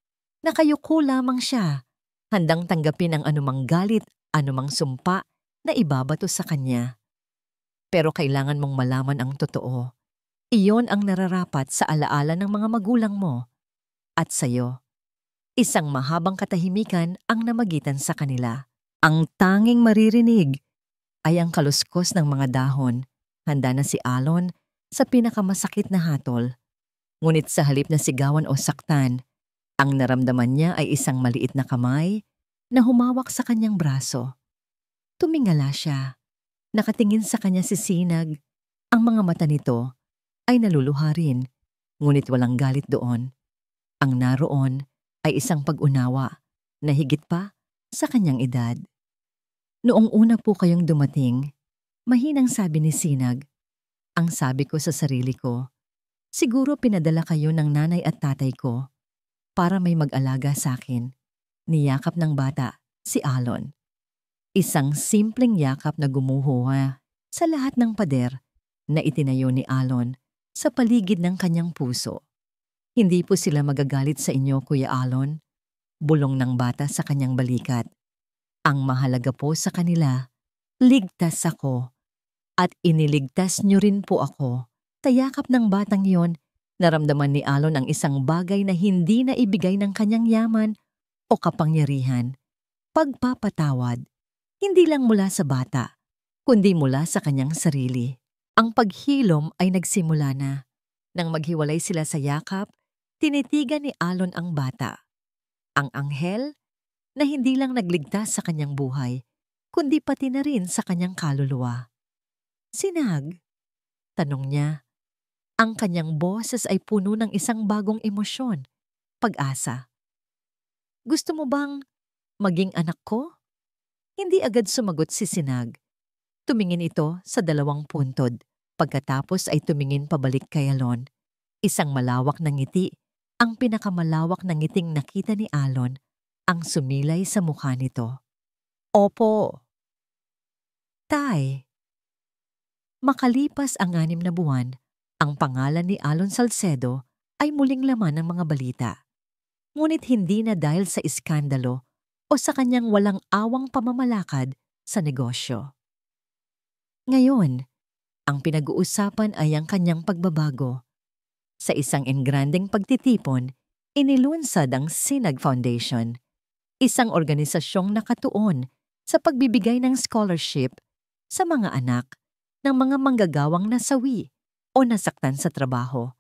Nakayuko lamang siya, handang tanggapin ang anumang galit, anumang sumpa na ibabato sa kanya. Pero kailangan mong malaman ang totoo. Iyon ang nararapat sa alaala ng mga magulang mo. At sa'yo, isang mahabang katahimikan ang namagitan sa kanila. Ang tanging maririnig ay ang kaluskos ng mga dahon. Handa na si Alon sa pinakamasakit na hatol. Ngunit sa halip na sigawan o saktan, ang naramdaman niya ay isang maliit na kamay na humawak sa kanyang braso. Tumingala siya. Nakatingin sa kanya si Sinag. Ang mga mata nito ay naluluha rin, ngunit walang galit doon. Ang naroon ay isang pag-unawa na higit pa sa kanyang edad. Noong una po kayong dumating, mahinang sabi ni Sinag, ang sabi ko sa sarili ko, siguro pinadala kayo ng nanay at tatay ko para may mag-alaga sa akin. Niyakap ng bata si Alon. Isang simpleng yakap na gumuho sa lahat ng pader na itinayo ni Alon sa paligid ng kanyang puso. Hindi po sila magagalit sa inyo, Kuya Alon. Bulong ng bata sa kanyang balikat. Ang mahalaga po sa kanila, ligtas ako. At iniligtas niyo rin po ako. Sa yakap ng batang yon, naramdaman ni Alon ang isang bagay na hindi na ibigay ng kanyang yaman o kapangyarihan. Pagpapatawad. Hindi lang mula sa bata, kundi mula sa kanyang sarili. Ang paghilom ay nagsimula na. Nang maghiwalay sila sa yakap, tinitigan ni Alon ang bata. Ang anghel na hindi lang nagligtas sa kanyang buhay, kundi pati na rin sa kanyang kaluluwa. Sinag? Tanong niya. Ang kanyang boses ay puno ng isang bagong emosyon, pag-asa. Gusto mo bang maging anak ko? Hindi agad sumagot si Sinag. Tumingin ito sa dalawang puntod. Pagkatapos ay tumingin pabalik kay Alon. Isang malawak na ngiti, ang pinakamalawak na ngiting nakita ni Alon, ang sumilay sa mukha nito. Opo. Tay. Makalipas ang 6 na buwan, ang pangalan ni Alon Salcedo ay muling laman ng mga balita. Ngunit hindi na dahil sa iskandalo o sa kanyang walang awang pamamalakad sa negosyo. Ngayon, ang pinag-uusapan ay ang kanyang pagbabago. Sa isang engrandeng pagtitipon, inilunsad ang Sinag Foundation, isang organisasyong nakatuon sa pagbibigay ng scholarship sa mga anak ng mga manggagawang nasawi o nasaktan sa trabaho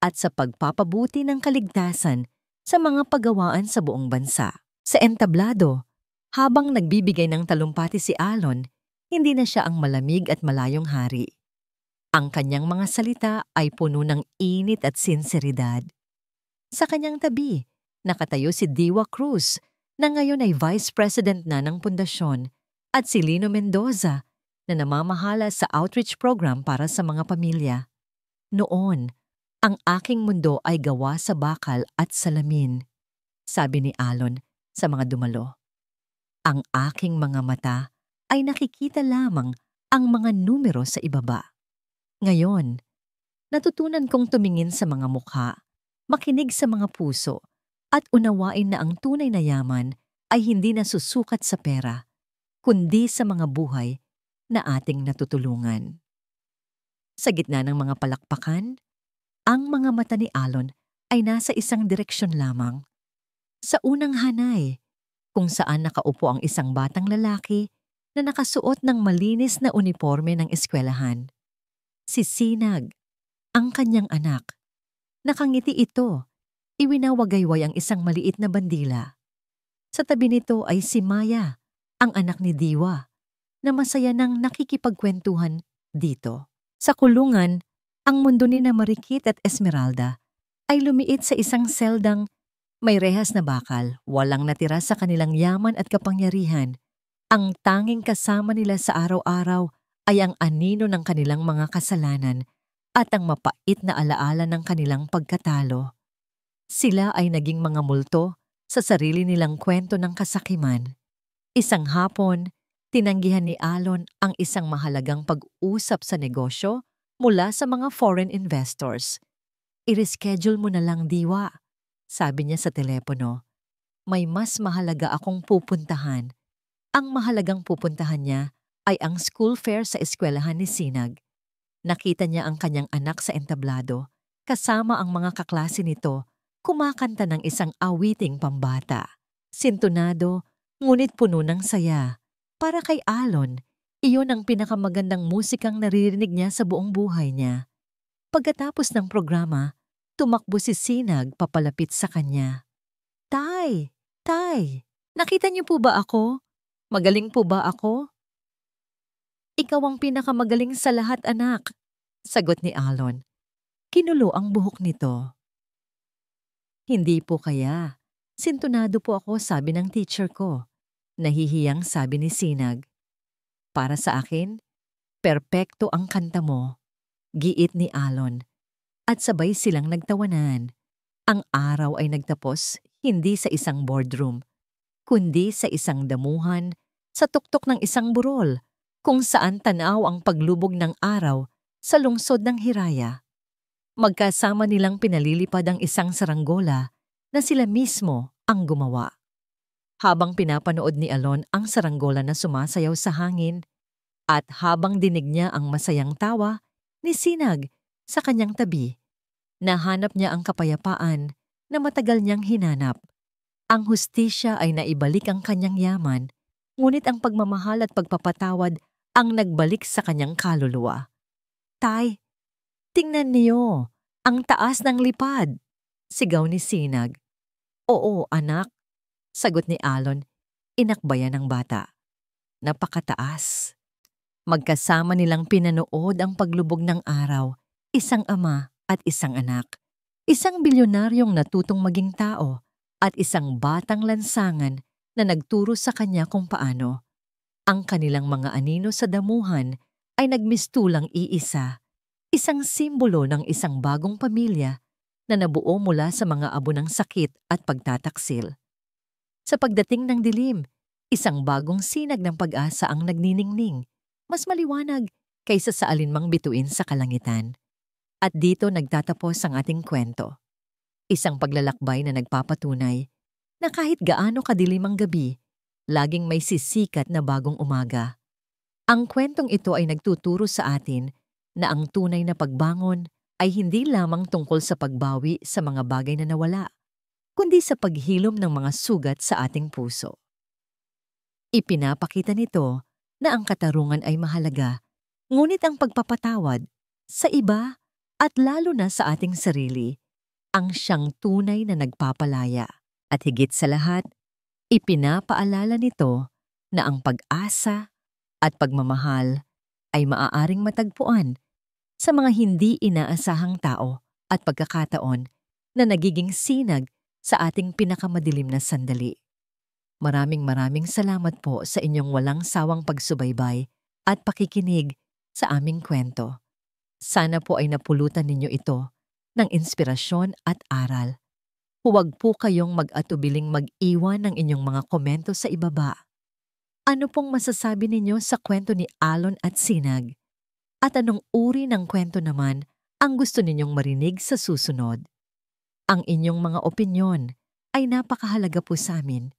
at sa pagpapabuti ng kaligtasan sa mga pagawaan sa buong bansa. Sa entablado, habang nagbibigay ng talumpati si Alon, hindi na siya ang malamig at malayong hari. Ang kanyang mga salita ay puno ng init at sinseridad. Sa kanyang tabi, nakatayo si Diwa Cruz na ngayon ay Vice President na ng pundasyon at si Lino Mendoza na namamahala sa outreach program para sa mga pamilya. Noon, ang aking mundo ay gawa sa bakal at salamin, sabi ni Alon sa mga dumalo. Ang aking mga mata ay nakikita lamang ang mga numero sa ibaba. Ngayon, natutunan kong tumingin sa mga mukha, makinig sa mga puso, at unawain na ang tunay na yaman ay hindi nasusukat sa pera, kundi sa mga buhay na ating natutulungan. Sa gitna ng mga palakpakan, ang mga mata ni Alon ay nasa isang direksyon lamang. Sa unang hanay, kung saan nakaupo ang isang batang lalaki na nakasuot ng malinis na uniforme ng eskwelahan. Si Sinag, ang kanyang anak. Nakangiti ito, iwinawagayway ang isang maliit na bandila. Sa tabi nito ay si Maya, ang anak ni Diwa, na masaya nang nakikipagkwentuhan dito. Sa kulungan, ang mundo ni na Marikit at Esmeralda ay lumiit sa isang seldang may rehas na bakal, walang natira sa kanilang yaman at kapangyarihan. Ang tanging kasama nila sa araw-araw ay ang anino ng kanilang mga kasalanan at ang mapait na alaala ng kanilang pagkatalo. Sila ay naging mga multo sa sarili nilang kwento ng kasakiman. Isang hapon, tinanggihan ni Alon ang isang mahalagang pag-usap sa negosyo mula sa mga foreign investors. I-reschedule mo na lang, Diwa, sabi niya sa telepono. May mas mahalaga akong pupuntahan. Ang mahalagang pupuntahan niya ay ang school fair sa eskwelahan ni Sinag. Nakita niya ang kanyang anak sa entablado, kasama ang mga kaklase nito, kumakanta ng isang awiting pambata. Sintonado, ngunit puno ng saya. Para kay Alon, iyon ang pinakamagandang musikang naririnig niya sa buong buhay niya. Pagkatapos ng programa, tumakbo si Sinag papalapit sa kanya. Tay! Tay! Nakita niyo po ba ako? Magaling po ba ako? Ikaw ang pinakamagaling sa lahat, anak, sagot ni Alon. Kinulo ang buhok nito. Hindi po kaya. Sintonado po ako, sabi ng teacher ko. Nahihiyang sabi ni Sinag. Para sa akin, perpekto ang kanta mo, giit ni Alon. At sabay silang nagtawanan. Ang araw ay nagtapos hindi sa isang boardroom, kundi sa isang damuhan, sa tuktok ng isang burol, kung saan tanaw ang paglubog ng araw sa lungsod ng Hiraya. Magkasama nilang pinalilipad ang isang saranggola na sila mismo ang gumawa. Habang pinapanood ni Alon ang saranggola na sumasayaw sa hangin, at habang dinig niya ang masayang tawa ni Sinag sa kanyang tabi, nahanap niya ang kapayapaan na matagal niyang hinanap. Ang hustisya ay naibalik ang kanyang yaman, ngunit ang pagmamahal at pagpapatawad ang nagbalik sa kanyang kaluluwa. Tay, tingnan niyo, ang taas ng lipad, sigaw ni Sinag. Oo, anak, sagot ni Alon, inakbayan ng bata. Napakataas. Magkasama nilang pinanood ang paglubog ng araw, isang ama at isang anak. Isang bilyonaryong natutong maging tao at isang batang lansangan na nagturo sa kanya kung paano. Ang kanilang mga anino sa damuhan ay nagmistulang iisa, isang simbolo ng isang bagong pamilya na nabuo mula sa mga abo ng sakit at pagtataksil. Sa pagdating ng dilim, isang bagong sinag ng pag-asa ang nagniningning, mas maliwanag kaysa sa alinmang bituin sa kalangitan. At dito nagtatapos ang ating kwento. Isang paglalakbay na nagpapatunay na kahit gaano kadilim ang gabi, laging may sisikat na bagong umaga. Ang kwentong ito ay nagtuturo sa atin na ang tunay na pagbangon ay hindi lamang tungkol sa pagbawi sa mga bagay na nawala, kundi sa paghilom ng mga sugat sa ating puso. Ipinapakita nito na ang katarungan ay mahalaga, ngunit ang pagpapatawad sa iba at lalo na sa ating sarili, ang siyang tunay na nagpapalaya. At higit sa lahat, ipinapaalala nito na ang pag-asa at pagmamahal ay maaaring matagpuan sa mga hindi inaasahang tao at pagkakataon na nagiging sinag sa ating pinakamadilim na sandali. Maraming salamat po sa inyong walang sawang pagsubaybay at pakikinig sa aming kwento. Sana po ay napulutan ninyo ito ng inspirasyon at aral. Huwag po kayong mag-atubiling mag-iwan ng inyong mga komento sa ibaba. Ano pong masasabi ninyo sa kwento ni Alon at Sinag? At anong uri ng kwento naman ang gusto ninyong marinig sa susunod? Ang inyong mga opinyon ay napakahalaga po sa amin.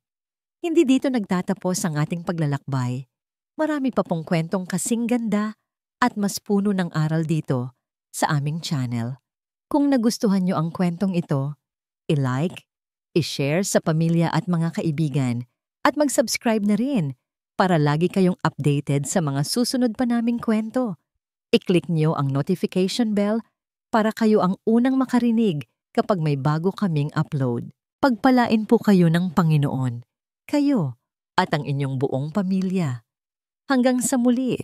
Hindi dito nagtatapos ang ating paglalakbay. Marami pa pong kwentong kasing ganda at mas puno ng aral dito sa aming channel. Kung nagustuhan nyo ang kwentong ito, i-like, i-share sa pamilya at mga kaibigan, at mag-subscribe na rin para lagi kayong updated sa mga susunod pa naming kwento. I-click nyo ang notification bell para kayo ang unang makarinig kapag may bago kaming upload. Pagpalain po kayo ng Panginoon, kayo at ang inyong buong pamilya. Hanggang sa muli.